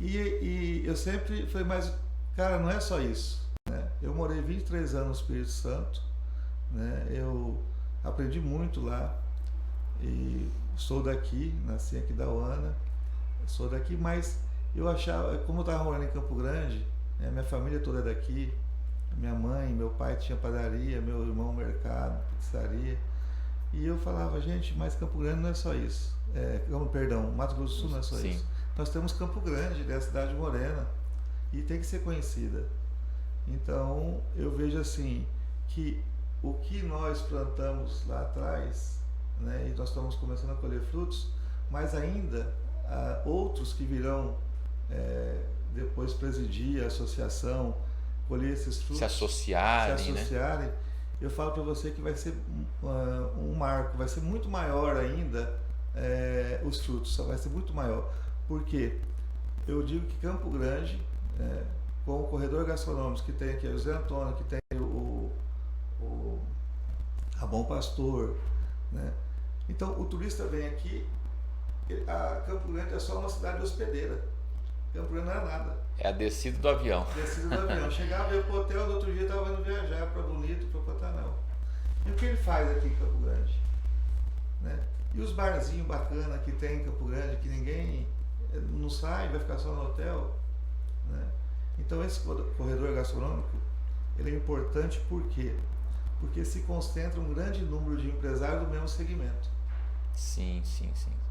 E eu sempre falei, mas cara, não é só isso, né? Eu morei 23 anos no Espírito Santo, né? Eu aprendi muito lá e sou daqui, nasci aqui da Uana, sou daqui, mas eu achava, como eu estava morando em Campo Grande, né, minha família toda é daqui, minha mãe, meu pai tinha padaria, meu irmão mercado, pizzaria. E eu falava, gente, mas Campo Grande não é só isso. Perdão, Mato Grosso do Sul não é só Sim. isso. Nós temos Campo Grande, da cidade morena, e tem que ser conhecida. Então, eu vejo assim, que o que nós plantamos lá atrás, né, e nós estamos começando a colher frutos, mas ainda outros que virão depois presidir a associação, colher esses frutos, Se associarem, né? Eu falo para você que vai ser um marco, vai ser muito maior ainda os frutos, vai ser muito maior. Porque eu digo que Campo Grande, com o corredor gastronômico que tem aqui o José Antônio, que tem a Bom Pastor, né? Então o turista vem aqui, a Campo Grande é só uma cidade hospedeira. Campo Grande não é nada. É a descida do avião. Descida do avião. Chegava, ia pro hotel, no outro dia estava indo viajar para Bonito, para Pantanal. E o que ele faz aqui em Campo Grande? Né? E os barzinhos bacanas que tem em Campo Grande, que ninguém não sai, vai ficar só no hotel. Né? Então esse corredor gastronômico, ele é importante por quê? Porque se concentra um grande número de empresários do mesmo segmento. Sim.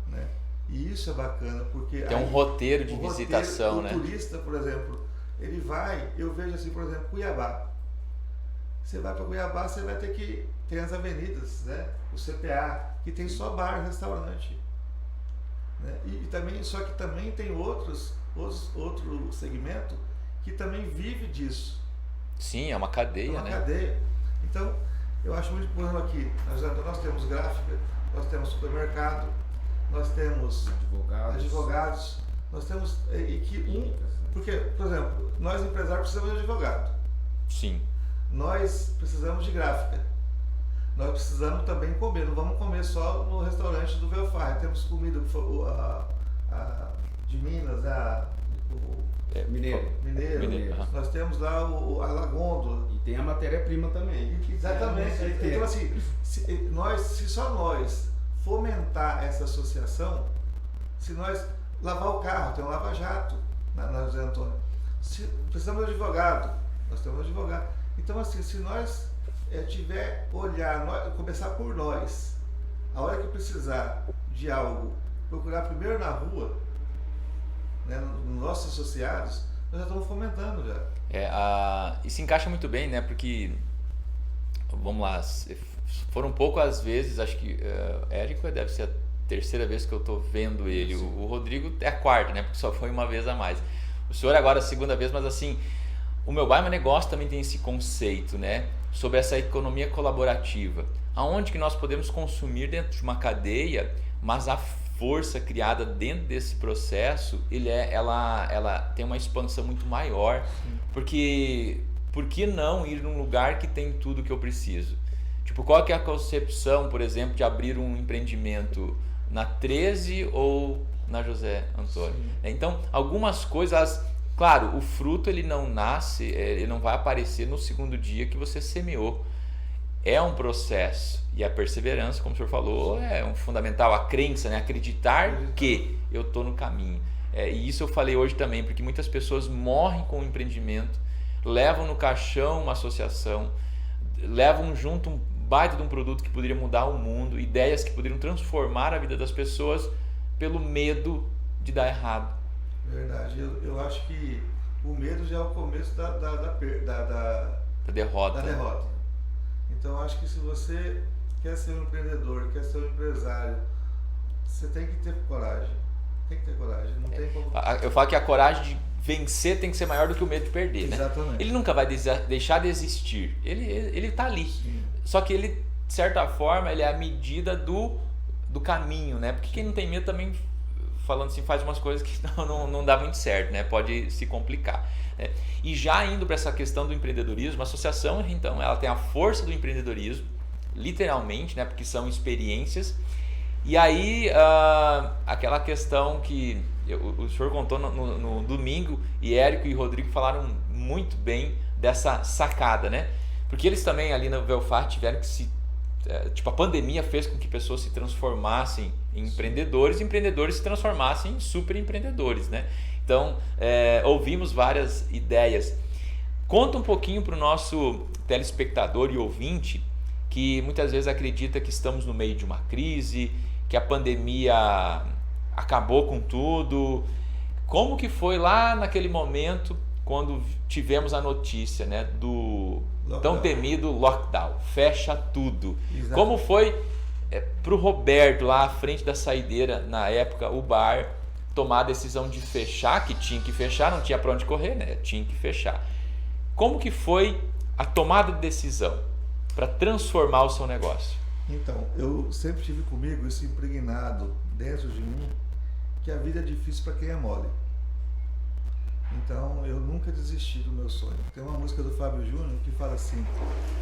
Né? E isso é bacana, porque... Tem um roteiro de visitação, né? O turista, por exemplo, ele vai, eu vejo assim, por exemplo, Cuiabá. Você vai para Cuiabá, você vai ter que... Tem as avenidas, né? O CPA, que tem só bar, restaurante. Né? E também, só que também tem outro segmento que também vive disso. Sim, é uma cadeia, né? Cadeia. Então, eu acho muito importante aqui. Nós temos gráfica, nós temos supermercado, nós temos advogados, nós temos porque, por exemplo, nós empresários precisamos de advogado. Sim. Nós precisamos de gráfica. Nós precisamos também comer, não vamos comer só no restaurante do Velfar. Temos comida de Minas, Mineiro. Nós temos lá a Lagôndola. E tem a matéria-prima também. Exatamente. Então assim, se só nós fomentar essa associação, se nós lavar o carro, tem um lava-jato na José Antônio. Precisamos de advogado, nós temos advogado. Então assim, se nós começar por nós, a hora que precisar de algo, procurar primeiro na rua, né, nos nossos associados, nós já estamos fomentando já. E se encaixa muito bem, né? Porque, vamos lá, foram poucas vezes, acho que Érico deve ser a terceira vez que eu estou vendo ele. O Rodrigo é a quarta, né? Porque só foi uma vez a mais. O senhor agora é a segunda vez, mas assim, o Meu Bar Meu Negócio também tem esse conceito, né? Sobre essa economia colaborativa. Aonde que nós podemos consumir dentro de uma cadeia, mas a força criada dentro desse processo, ela tem uma expansão muito maior. Porque por que não ir num lugar que tem tudo que eu preciso? Tipo, qual que é a concepção, por exemplo, de abrir um empreendimento na 13 ou na José Antônio? Sim. Então, algumas coisas, claro, o fruto ele não nasce, ele não vai aparecer no segundo dia que você semeou. É um processo, e a perseverança, como o senhor falou, é um fundamental, a crença, né? Acreditar que eu estou no caminho. E isso eu falei hoje também, porque muitas pessoas morrem com o empreendimento, levam no caixão uma associação, levam junto um baita de um produto que poderia mudar o mundo, ideias que poderiam transformar a vida das pessoas pelo medo de dar errado. Verdade, eu acho que o medo já é o começo da derrota. Então eu acho que se você quer ser um empreendedor, quer ser um empresário, você tem que ter coragem. Tem que ter coragem, não tem como... Eu falo que a coragem de vencer tem que ser maior do que o medo de perder, Exatamente. Né? Ele nunca vai deixar de existir, ele está ali. Sim. Só que ele, de certa forma, ele é a medida do caminho, né? Porque quem não tem medo também, falando assim, faz umas coisas que não dá muito certo, né? Pode se complicar. Né? E já indo para essa questão do empreendedorismo, a associação, então, ela tem a força do empreendedorismo, literalmente, né? Porque são experiências. E aí, aquela questão que o senhor contou no domingo, e Érico e Rodrigo falaram muito bem dessa sacada, né? Porque eles também ali no Velfar tiveram que a pandemia fez com que pessoas se transformassem em empreendedores, e empreendedores se transformassem em super empreendedores, né? Então, ouvimos várias ideias. Conta um pouquinho para o nosso telespectador e ouvinte que muitas vezes acredita que estamos no meio de uma crise, que a pandemia acabou com tudo. Como que foi lá naquele momento quando tivemos a notícia, né, do tão temido lockdown, fecha tudo? Exato. Como foi para o Roberto lá à frente da saideira, na época, o bar, tomar a decisão de fechar, que tinha que fechar, não tinha para onde correr, né? Tinha que fechar. Como que foi a tomada de decisão para transformar o seu negócio? Então, eu sempre tive comigo isso impregnado dentro de mim, que a vida é difícil para quem é mole. Então, eu nunca desisti do meu sonho. Tem uma música do Fábio Júnior que fala assim: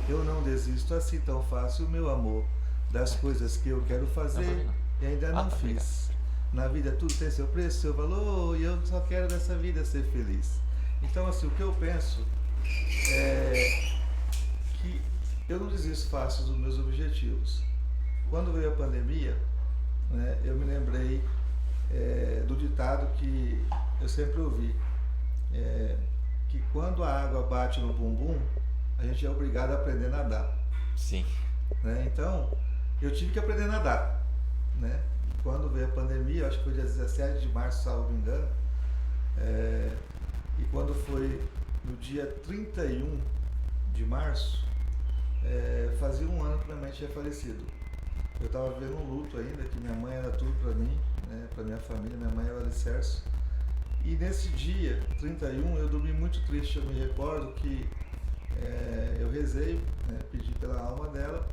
eu não desisto assim tão fácil, meu amor, das coisas que eu quero fazer e ainda não fiz. Na vida tudo tem seu preço, seu valor, e eu só quero dessa vida ser feliz. Então, assim, o que eu penso é que eu não desisto fácil dos meus objetivos. Quando veio a pandemia, né, eu me lembrei do ditado que eu sempre ouvi, que quando a água bate no bumbum, a gente é obrigado a aprender a nadar. Sim. Né? Então, eu tive que aprender a nadar. Né? Quando veio a pandemia, acho que foi dia 17 de março, salvo me engano, e quando foi no dia 31 de março, fazia um ano que minha mãe tinha falecido. Eu estava vivendo um luto ainda, que minha mãe era tudo para mim, né, para minha família, minha mãe era o alicerce. E nesse dia, 31, eu dormi muito triste. Eu me recordo que eu rezei, né, pedi pela alma dela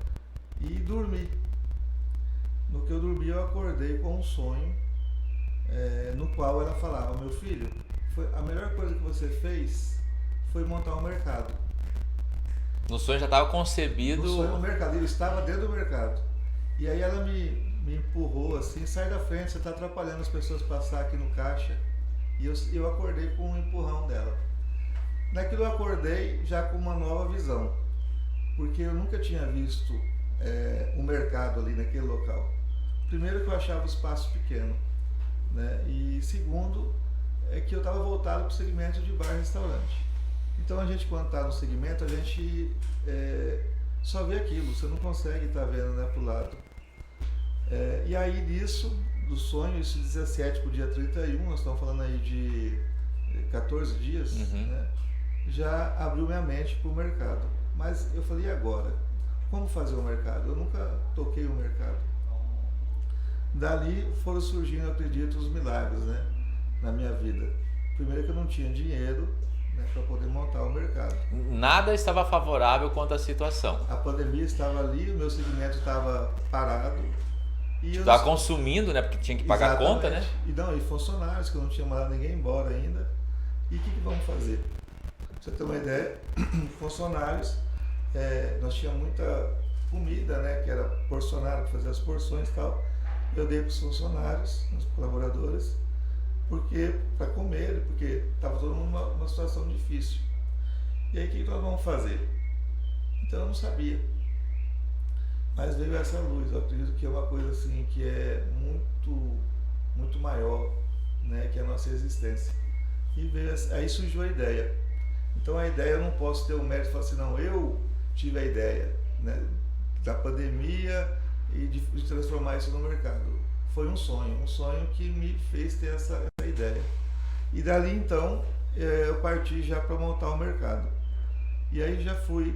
e dormi. No que eu dormi, eu acordei com um sonho no qual ela falava: meu filho, a melhor coisa que você fez foi montar um mercado. No sonho já estava concebido... No sonho no mercado, eu estava dentro do mercado. E aí ela me empurrou assim: sai da frente, você está atrapalhando as pessoas passar aqui no caixa. E eu acordei com um empurrão dela. Naquilo eu acordei já com uma nova visão, porque eu nunca tinha visto um mercado ali naquele local. Primeiro, que eu achava o espaço pequeno, né? E segundo, é que eu estava voltado para o segmento de bar e restaurante. Então a gente, quando está no segmento, a gente só vê aquilo, você não consegue estar vendo, né, para o lado. E aí nisso, do sonho, isso 17 para o dia 31, nós estamos falando aí de 14 dias, né, já abriu minha mente para o mercado. Mas eu falei: e agora? Como fazer o mercado? Eu nunca toquei o mercado. Dali foram surgindo, eu acredito, os milagres, né, na minha vida. Primeiro, que eu não tinha dinheiro, né, para poder montar o mercado. Nada estava favorável quanto à situação. A pandemia estava ali, o meu segmento estava parado. E eu estava consumindo, né, porque tinha que pagar a conta, né? E funcionários, que eu não tinha mandado ninguém embora ainda. E o que vamos fazer? Pra você ter uma ideia, funcionários, nós tínhamos muita comida, né, que era porcionário, que fazia as porções e tal. Eu dei para os funcionários, os colaboradores, para comer, porque estava todo mundo numa situação difícil. E aí o que nós vamos fazer? Então eu não sabia. Mas veio essa luz. Eu acredito que é uma coisa assim que é muito, muito maior, né, que a nossa existência. E aí surgiu a ideia. Então a ideia, eu não posso ter o mérito de falar assim: não, eu tive a ideia, né, da pandemia e de transformar isso no mercado. Foi um sonho que me fez ter essa ideia. E dali então eu parti já para montar o mercado. E aí já fui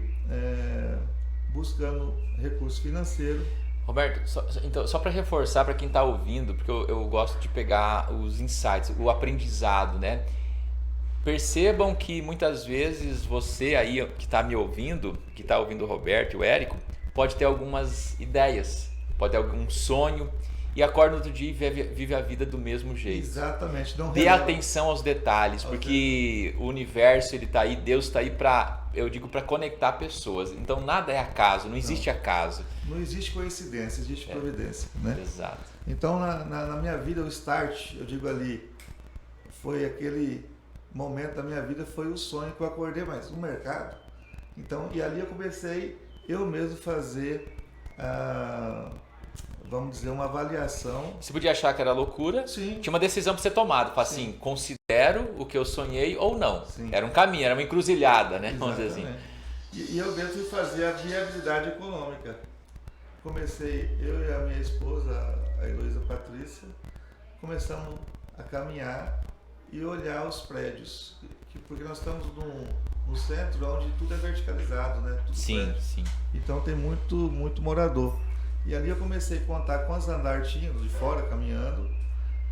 buscando recurso financeiro. Roberto, só para reforçar para quem está ouvindo, porque eu gosto de pegar os insights, o aprendizado, né? Percebam que muitas vezes você aí que está me ouvindo, que está ouvindo o Roberto e o Érico, pode ter algumas ideias, pode ter algum sonho e acorda no outro dia e vive a vida do mesmo jeito. Exatamente. Não Dê atenção aos detalhes, porque o universo, ele está aí, Deus está aí para conectar pessoas. Então nada é acaso, não existe acaso. Não existe coincidência, existe providência, né? Exato. Então na minha vida, o start, eu digo ali, foi aquele momento da minha vida, foi o sonho que eu acordei, mas no mercado. Então, e ali eu comecei eu mesmo fazer vamos dizer, uma avaliação. Você podia achar que era loucura. Sim. Tinha uma decisão para ser tomada. Fala assim, considero o que eu sonhei ou não. Sim. Era um caminho, era uma encruzilhada, né? Exatamente. Vamos dizer assim. E eu mesmo fui fazer a viabilidade econômica. Comecei, eu e a minha esposa, a Heloísa Patrícia, começamos a caminhar e olhar os prédios, porque nós estamos no centro onde tudo é verticalizado, né? Tudo Sim, prédio. sim. Então tem muito morador. E ali eu comecei a contar quantos andares tinha de fora caminhando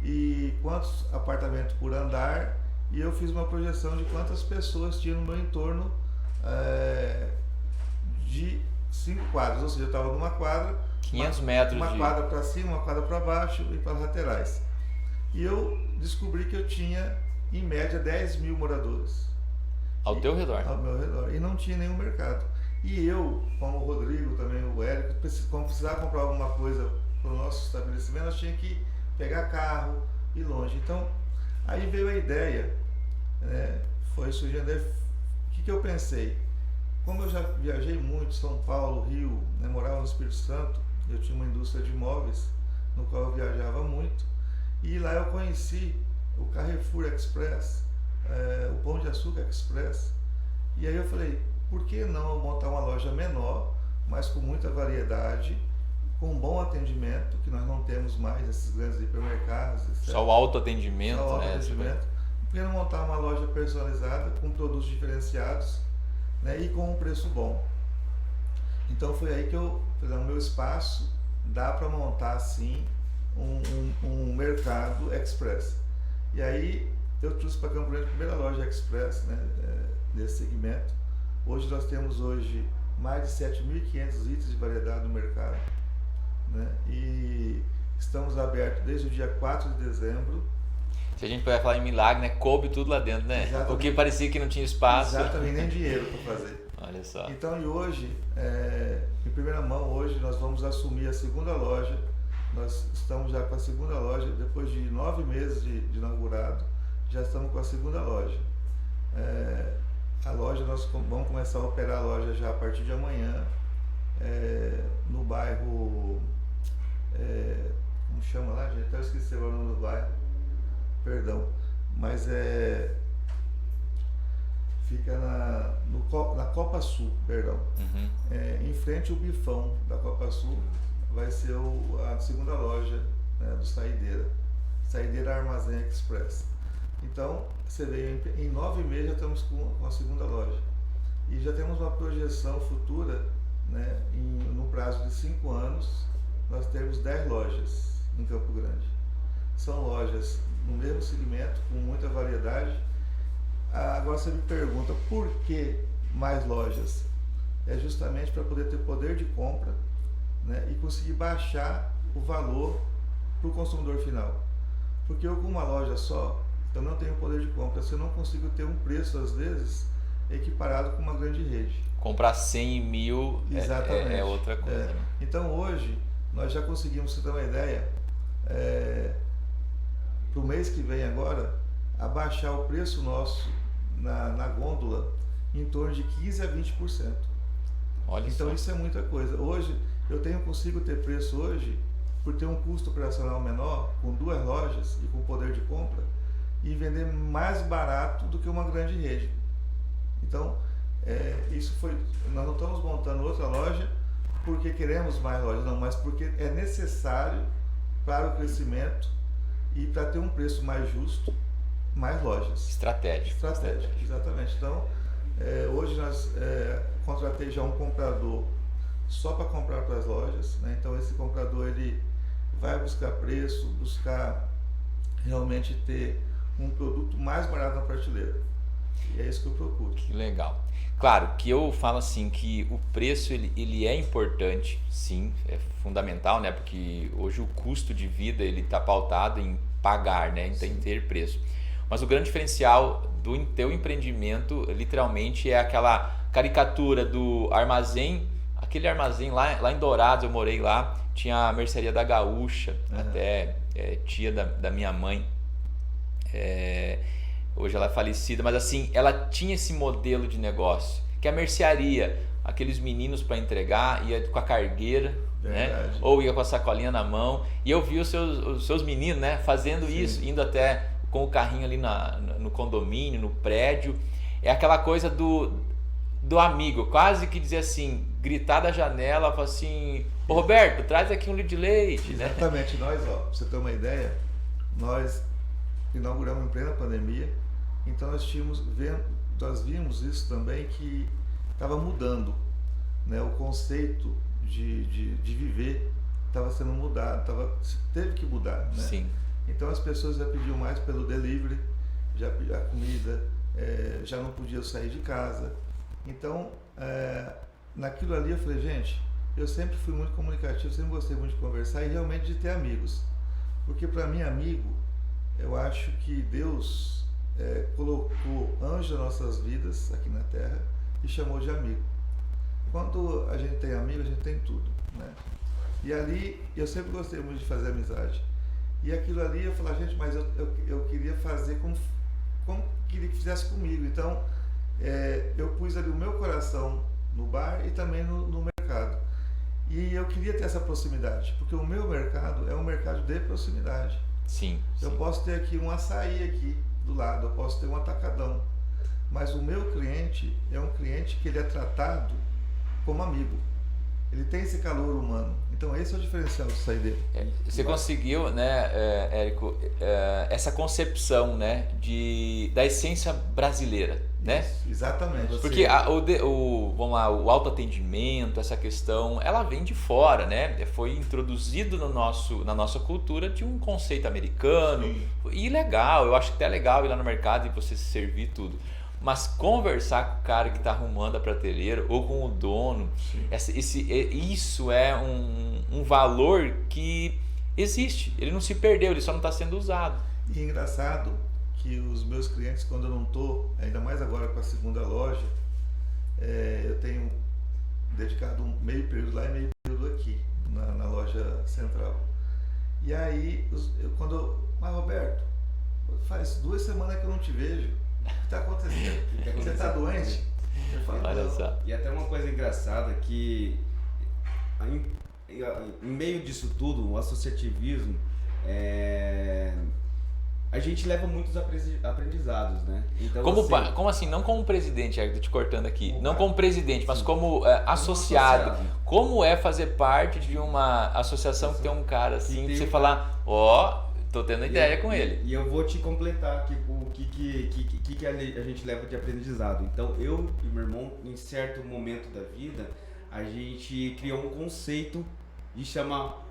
e quantos apartamentos por andar, e eu fiz uma projeção de quantas pessoas tinha no meu entorno de 5 quadras, ou seja, eu estava numa quadra, 500 metros uma de... quadra para cima, uma quadra para baixo e para as laterais. E eu descobri que eu tinha, em média, 10 mil moradores. Ao teu redor. Ao meu redor. E não tinha nenhum mercado. E eu, como o Rodrigo, também o Érico, como precisava comprar alguma coisa para o nosso estabelecimento, nós tínhamos que pegar carro e ir longe. Então, aí veio a ideia, né, foi surgindo. O que eu pensei? Como eu já viajei muito, São Paulo, Rio, né, morava no Espírito Santo, eu tinha uma indústria de imóveis, no qual eu viajava muito, e lá eu conheci o Carrefour Express, o Pão de Açúcar Express, e aí eu falei, por que não montar uma loja menor, mas com muita variedade, com um bom atendimento, que nós não temos mais nesses grandes hipermercados, etc. Só o autoatendimento, Só o né? autoatendimento. Por que não montar uma loja personalizada, com produtos diferenciados, né, e com um preço bom? Então foi aí que eu falei, no meu espaço dá para montar assim um mercado express. E aí eu trouxe para Campo Grande a primeira loja express, né, desse segmento. Hoje nós temos mais de 7.500 itens de variedade no mercado, né, e estamos abertos desde o dia 4 de dezembro. Se a gente puder falar em milagre, né? Coube tudo lá dentro, né? Exatamente. O que parecia que não tinha espaço. Exatamente, nem dinheiro para fazer. Olha só. Então, e hoje, em primeira mão, hoje nós vamos assumir a segunda loja. Nós estamos já com a segunda loja, depois de 9 meses de inaugurado, já estamos com a segunda loja. A loja, nós vamos começar a operar a loja já a partir de amanhã, no bairro, como chama lá, gente? Até eu esqueci o nome do bairro, perdão, mas fica na Copa Sul, perdão. Uhum. Em frente ao Bifão da Copa Sul, vai ser a segunda loja, né, do Saideira Armazém Express. Então, você vê, em 9 meses já estamos com a segunda loja. E já temos uma projeção futura, né, no prazo de 5 anos, nós temos 10 lojas em Campo Grande. São lojas no mesmo segmento, com muita variedade. Agora você me pergunta, por que mais lojas? É justamente para poder ter poder de compra, né, e conseguir baixar o valor para o consumidor final. Porque eu, com uma loja só, eu não tenho poder de compra. Se eu não consigo ter um preço, às vezes, equiparado com uma grande rede. Comprar 100 mil é outra coisa. Né? Então, hoje, nós já conseguimos, você ter uma ideia, para o mês que vem agora, abaixar o preço nosso na gôndola em torno de 15% a 20%. Olha então só. Isso é muita coisa. Hoje eu consigo ter preço hoje por ter um custo operacional menor, com 2 lojas e com poder de compra, e vender mais barato do que uma grande rede. Então nós não estamos montando outra loja porque queremos mais lojas, não, mas porque é necessário para o crescimento e para ter um preço mais justo, mais lojas. Estratégico, exatamente. Então, hoje nós contratei já um comprador só para comprar para as lojas, né? Então esse comprador ele vai buscar preço, buscar realmente ter um produto mais barato na prateleira. E é isso que eu procuro. Que legal. Claro que eu falo assim que o preço ele é importante, sim, é fundamental, né? Porque hoje o custo de vida ele está pautado em pagar, né? Em ter preço. Mas o grande diferencial do teu empreendimento, literalmente, é aquela caricatura do armazém, aquele armazém lá em Dourados, eu morei lá, tinha a mercearia da Gaúcha, até tia da minha mãe, hoje ela é falecida, mas assim, ela tinha esse modelo de negócio, que é a mercearia, aqueles meninos para entregar, ia com a cargueira, né? Ou ia com a sacolinha na mão, e eu vi os seus meninos, né, fazendo isso, indo até com o carrinho ali no condomínio, no prédio. É aquela coisa do amigo, quase que dizer assim, gritar da janela, falar assim, ô Roberto, traz aqui um litro de leite, né? Exatamente, nós, ó, pra você ter uma ideia, nós inauguramos em plena pandemia, então nós vimos isso também que estava mudando, né? O conceito de viver estava sendo mudado, teve que mudar, né? Sim. Então as pessoas já pediam mais pelo delivery, já a comida, já não podia sair de casa. Então, naquilo ali eu falei, gente, eu sempre fui muito comunicativo, sempre gostei muito de conversar e realmente de ter amigos. Porque para mim, amigo, eu acho que Deus colocou anjos nas nossas vidas aqui na Terra e chamou de amigo. Quando a gente tem amigo, a gente tem tudo, né? E ali, eu sempre gostei muito de fazer amizade. E aquilo ali, eu falava, gente, mas eu queria fazer como queria que fizesse comigo. Então, eu pus ali o meu coração no bar e também no mercado. E eu queria ter essa proximidade, porque o meu mercado é um mercado de proximidade. Sim. Eu posso ter aqui um açaí aqui do lado, eu posso ter um atacadão. Mas o meu cliente é um cliente que ele é tratado como amigo. Ele tem esse calor humano. Então esse é o diferencial do saideiro. Você conseguiu, né, Érico, essa concepção, né, da essência brasileira, né? Isso, exatamente. Porque vamos lá, o autoatendimento, essa questão, ela vem de fora, né? Foi introduzido na nossa cultura de um conceito americano. Sim. E legal, eu acho que até legal ir lá no mercado e você se servir tudo. Mas conversar com o cara que está arrumando a prateleira ou com o dono, isso é um valor que existe. Ele não se perdeu, ele só não está sendo usado. E é engraçado que os meus clientes, quando eu não estou, ainda mais agora com a segunda loja, eu tenho dedicado um meio período lá e meio período aqui, na loja central. E aí, mas Roberto, faz 2 semanas que eu não te vejo. O que está acontecendo? Você está doente? Olha só. E até uma coisa engraçada que em meio disso tudo, o associativismo, a gente leva muitos aprendizados, né? Então, como assim? Não como presidente, estou te cortando aqui. Não como presidente, mas como associado. Como é fazer parte de uma associação que tem um cara assim, que você falar, tô tendo ideia com ele. E eu vou te completar aqui o que a gente leva de aprendizado. Então, eu e meu irmão, em certo momento da vida, a gente criou um conceito de chamar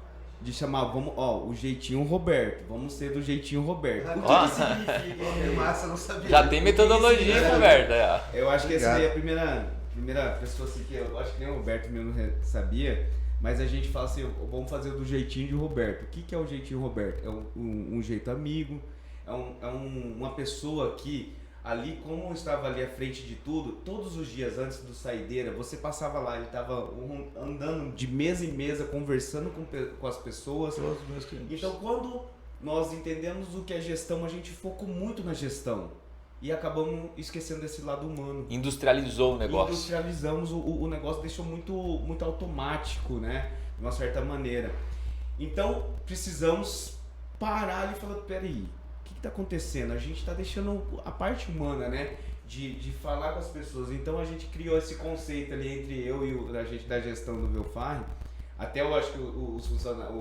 o jeitinho Roberto. Vamos ser do jeitinho Roberto. O que significa? Massa, não sabia. Já tem metodologia, Roberto. Eu acho que essa aí é a primeira pessoa assim, que eu acho que nem o Roberto mesmo sabia. Mas a gente fala assim, vamos fazer do jeitinho de Roberto. O que é o jeitinho Roberto? É um jeito amigo, uma pessoa que ali, como estava ali à frente de tudo, todos os dias antes do saideira, você passava lá, ele estava andando de mesa em mesa, conversando com as pessoas. Todos os meus clientes. Então, quando nós entendemos o que é gestão, a gente focou muito na gestão. E acabamos esquecendo desse lado humano. Industrializou o negócio. Industrializamos o negócio, deixou muito automático, né? De uma certa maneira. Então, precisamos parar ali e falar, peraí, o que está acontecendo? A gente está deixando a parte humana, né? De falar com as pessoas. Então, a gente criou esse conceito ali entre eu e a gente da gestão do Velfarre. Até eu acho que os funcionários,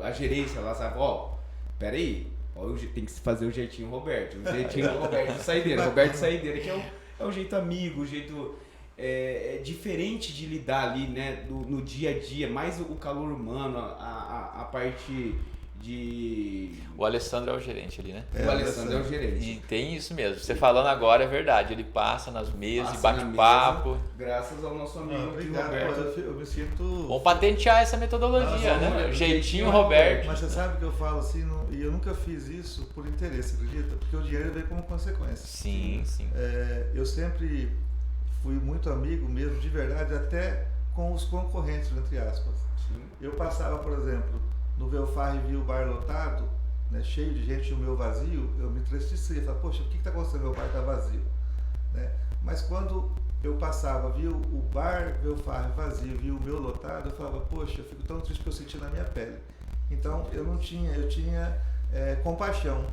a gerência lá sabe, peraí, tem que fazer o jeitinho Roberto. O jeitinho Roberto Saideira. Roberto Saideira, que é o jeito amigo, o jeito diferente de lidar ali, né? No dia a dia, mais o calor humano, a parte de... O Alessandro é o gerente ali, né? O Alessandro é o gerente. E tem isso mesmo. Você falando agora é verdade. Ele passa nas mesas e bate papo. Graças ao nosso amigo Roberto. Eu me sinto... Vamos patentear essa metodologia, né? Jeitinho Roberto. Mas você sabe que eu falo assim, e eu nunca fiz isso por interesse, acredita? Porque o dinheiro veio como consequência. Sim. Eu sempre fui muito amigo mesmo, de verdade, até com os concorrentes, entre aspas. Sim. Eu passava, por exemplo, no Velfarre e vi o bar lotado, né, cheio de gente e o meu vazio, eu me entristecia, falava, poxa, o que está acontecendo? Meu bar está vazio. Né? Mas quando eu passava, vi o bar Velfarre vazio, vi o meu lotado, eu falava, poxa, eu fico tão triste que eu senti na minha pele. Então eu tinha compaixão.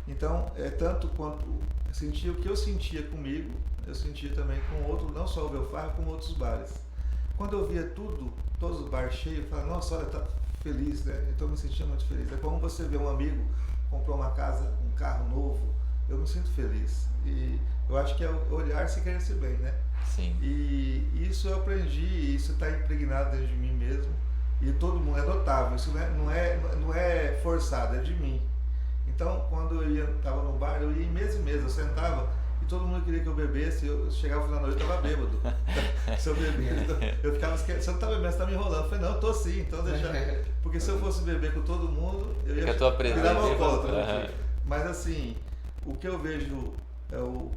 Então, tanto quanto sentia o que eu sentia comigo, eu senti também com outro, não só o Belfarra, como outros bares. Quando eu via todos os bares cheios, eu falava, nossa, olha, tá feliz, né? Então eu me sentia muito feliz. É como você vê um amigo comprou uma casa, um carro novo, eu me sinto feliz. E eu acho que é olhar se querer ser bem, né? Sim. E isso eu aprendi, isso está impregnado dentro de mim mesmo. E todo mundo é notável, isso não é forçado, é de mim. Então, quando eu estava no bar, eu ia em mês, eu sentava e todo mundo queria que eu bebesse. Eu chegava no final da noite, eu estava bêbado. Se eu bebesse, então, eu ficava esquecendo, você não está bebendo, você está me enrolando. Eu falei, não, eu estou sim, então deixa. Porque se eu fosse beber com todo mundo, eu ia virar alcoólatra. Mas assim, o que eu vejo é o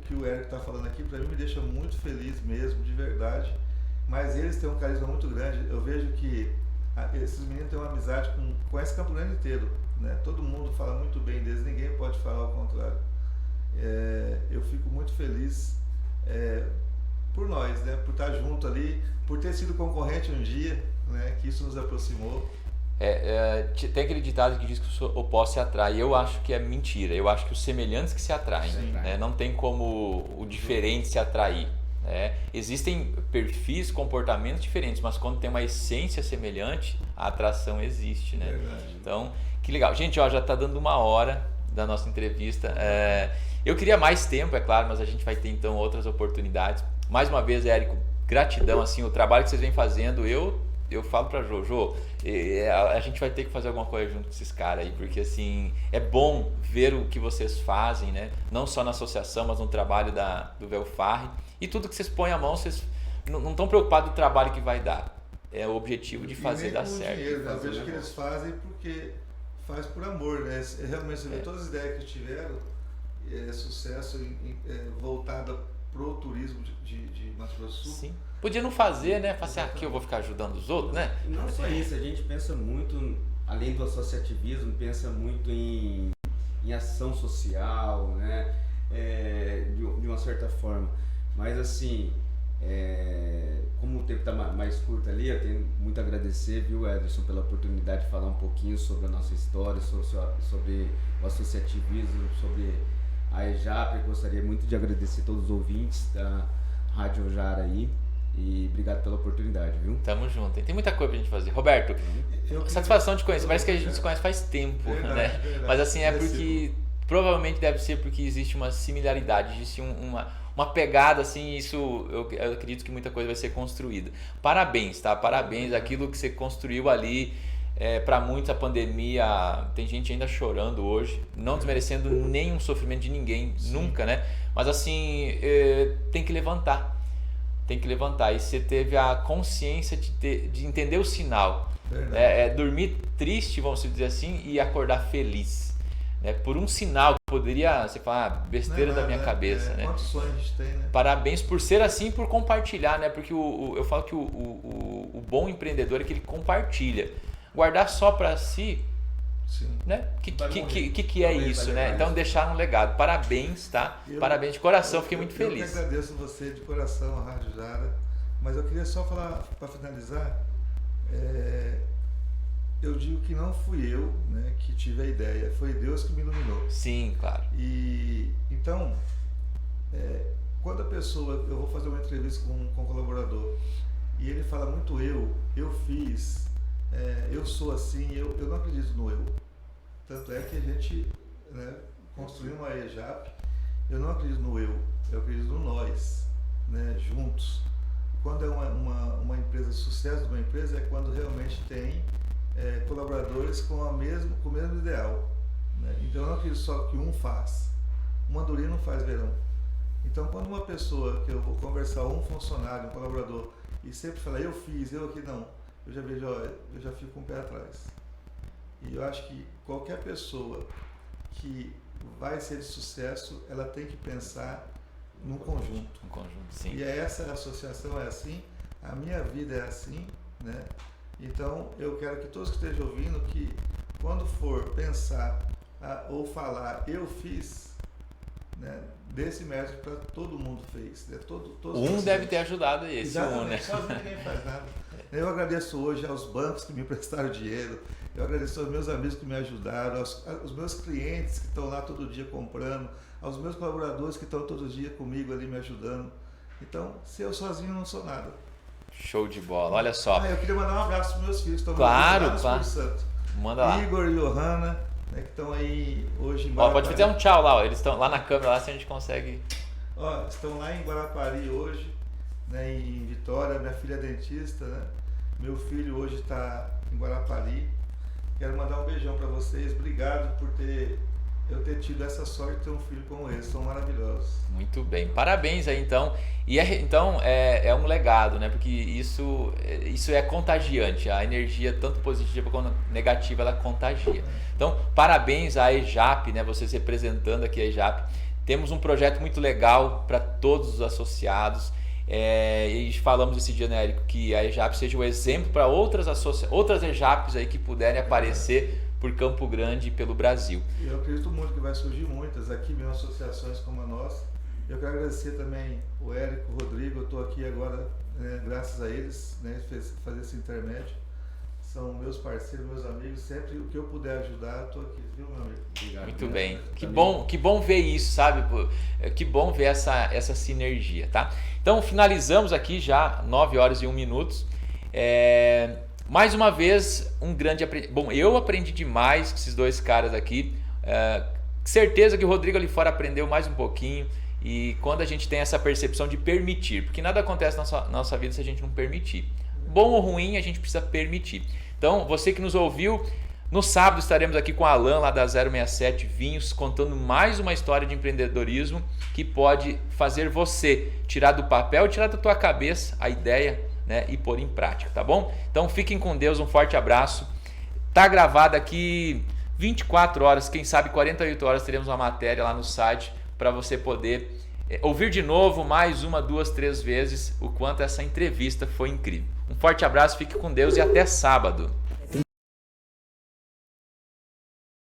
que o Érico está falando aqui, para mim me deixa muito feliz mesmo, de verdade. Mas eles têm um carisma muito grande. Eu vejo que esses meninos têm uma amizade com esse Campo Grande inteiro, né? Todo mundo fala muito bem deles, ninguém pode falar ao contrário. Eu fico muito feliz por nós, né? Por estar junto ali, por ter sido concorrente um dia, né? Que isso nos aproximou. Tem aquele ditado que diz que o oposto se atrai. Eu acho que é mentira. Eu acho que os semelhantes que se atraem, né? Não tem como o diferente se atrair. Existem perfis, comportamentos diferentes, mas quando tem uma essência semelhante, a atração existe, né? Verdade. Então, que legal. Gente, já está dando 1 hora da nossa entrevista. Eu queria mais tempo, é claro, mas a gente vai ter então outras oportunidades. Mais uma vez, Érico, gratidão, assim, o trabalho que vocês vêm fazendo, eu falo pra Jojo, a gente vai ter que fazer alguma coisa junto com esses caras aí, porque assim, é bom ver o que vocês fazem, né? Não só na associação, mas no trabalho do Belfarre. E tudo que vocês põem à mão, vocês não estão preocupados do trabalho que vai dar. É o objetivo de fazer dar certo. Dinheiro, eu vejo que eles fazem porque faz por amor, né? Realmente, você vê todas as ideias que tiveram, sucesso voltada pro turismo de Mato Grosso do Sul. Sim. Podia não fazer, né? Fazer aqui eu vou ficar ajudando os outros, né? Não só isso, a gente pensa muito, além do associativismo, pensa muito em ação social, né? De uma certa forma. Mas assim, como o tempo está mais curto ali, eu tenho muito a agradecer, viu, Ederson, pela oportunidade de falar um pouquinho sobre a nossa história, sobre o associativismo, sobre a EJAP. Eu gostaria muito de agradecer a todos os ouvintes da Rádio Jara aí. E obrigado pela oportunidade, viu? Tamo junto. Tem muita coisa pra gente fazer. Roberto, satisfação de conhecer. Parece que a gente se conhece faz tempo, né? Verdade. Mas assim, porque provavelmente deve ser porque existe uma similaridade, existe uma pegada assim, isso eu acredito que muita coisa vai ser construída. Parabéns, tá? Parabéns, aquilo que você construiu ali. Para muitos a pandemia, tem gente ainda chorando hoje, não desmerecendo nenhum sofrimento de ninguém, nunca, né? Mas assim, tem que levantar. Tem que levantar. E você teve a consciência de entender o sinal. Dormir triste, vamos dizer assim, e acordar feliz. Por um sinal que poderia, você falar, besteira da minha cabeça. Né? Quantos sonhos a gente tem, né? Parabéns por ser assim e por compartilhar, né? Porque eu falo que o bom empreendedor é que ele compartilha. Guardar só para si, sim, né? Que é isso, né? Então deixar um legado. Parabéns, tá? Parabéns de coração, fiquei muito feliz. Eu que agradeço você de coração, a Rádio Jara, mas eu queria só falar, para finalizar, eu digo que não fui eu, né, que tive a ideia, foi Deus que me iluminou. Sim, claro. E então, quando a pessoa, eu vou fazer uma entrevista com um colaborador, e ele fala muito eu fiz, eu sou assim, eu não acredito no eu. Tanto é que a gente, né, construiu uma EJAP, eu não acredito no eu acredito no nós, né, juntos. Quando é uma empresa, sucesso de uma empresa é quando realmente tem colaboradores com o mesmo ideal. Né? Então eu não acredito só que um faz, uma andorinha não faz verão. Então quando uma pessoa, que eu vou conversar, um funcionário, um colaborador, e sempre fala eu fiz, eu aqui não, eu já vejo, eu já fico com o pé atrás. E eu acho que qualquer pessoa que vai ser de sucesso, ela tem que pensar num conjunto. Um conjunto, sim. E essa associação é assim, a minha vida é assim, né? Então eu quero que todos que estejam ouvindo, que quando for pensar ou falar eu fiz, né, desse mérito para todo mundo fez. Né? Todos deve ter ajudado esse. Exatamente, sozinho ninguém faz nada. Eu agradeço hoje aos bancos que me emprestaram dinheiro, Eu agradeço aos meus amigos que me ajudaram, aos meus clientes que estão lá todo dia comprando, aos meus colaboradores que estão todo dia comigo ali me ajudando. Então, se eu sozinho não sou nada. Show de bola, olha só. Eu queria mandar um abraço para meus filhos que estão claro, lá no Espírito Santo. Manda lá. Igor e Johanna, né, que estão aí hoje em Guarapari. Ó, pode fazer um tchau lá, ó. Eles estão lá na câmera, lá se a gente consegue. Ó, estão lá em Guarapari hoje, né, em Vitória. Minha filha é dentista, né? Meu filho hoje está em Guarapari. Quero mandar um beijão para vocês. Obrigado por eu ter tido essa sorte de ter um filho como esse. São maravilhosos. Muito bem. Parabéns aí, então. E então é um legado, né? Porque isso é contagiante. A energia, tanto positiva quanto negativa, ela contagia. Então, parabéns à EJAP, né? Vocês representando aqui a EJAP. Temos um projeto muito legal para todos os associados. E falamos esse dia, né, Érico, que a EJAP seja o exemplo para outras EJAPs aí que puderem aparecer por Campo Grande e pelo Brasil. Eu acredito muito que vai surgir muitas aqui, mesmo associações como a nossa. Eu quero agradecer também o Érico, o Rodrigo. Eu estou aqui agora, né, graças a eles, né, fazer esse intermédio. São meus parceiros, meus amigos. Sempre o que eu puder ajudar, eu estou aqui, viu, meu amigo? Obrigado. Muito bem. Que bom ver isso, sabe? Que bom ver essa sinergia, tá? Então, finalizamos aqui já 9 horas e 1 minuto. Mais uma vez, um grande aprendizado. Bom, eu aprendi demais com esses dois caras aqui. Certeza que o Rodrigo ali fora aprendeu mais um pouquinho. E quando a gente tem essa percepção de permitir, porque nada acontece na nossa vida se a gente não permitir. Bom ou ruim, a gente precisa permitir. Então, você que nos ouviu, no sábado estaremos aqui com o Alan, lá da 067 Vinhos, contando mais uma história de empreendedorismo que pode fazer você tirar do papel, tirar da tua cabeça a ideia, né, e pôr em prática, tá bom? Então, fiquem com Deus, um forte abraço. Tá gravado aqui 24 horas, quem sabe 48 horas, teremos uma matéria lá no site para você poder ouvir de novo mais 1, 2, 3 vezes o quanto essa entrevista foi incrível. Um forte abraço, fique com Deus e até sábado.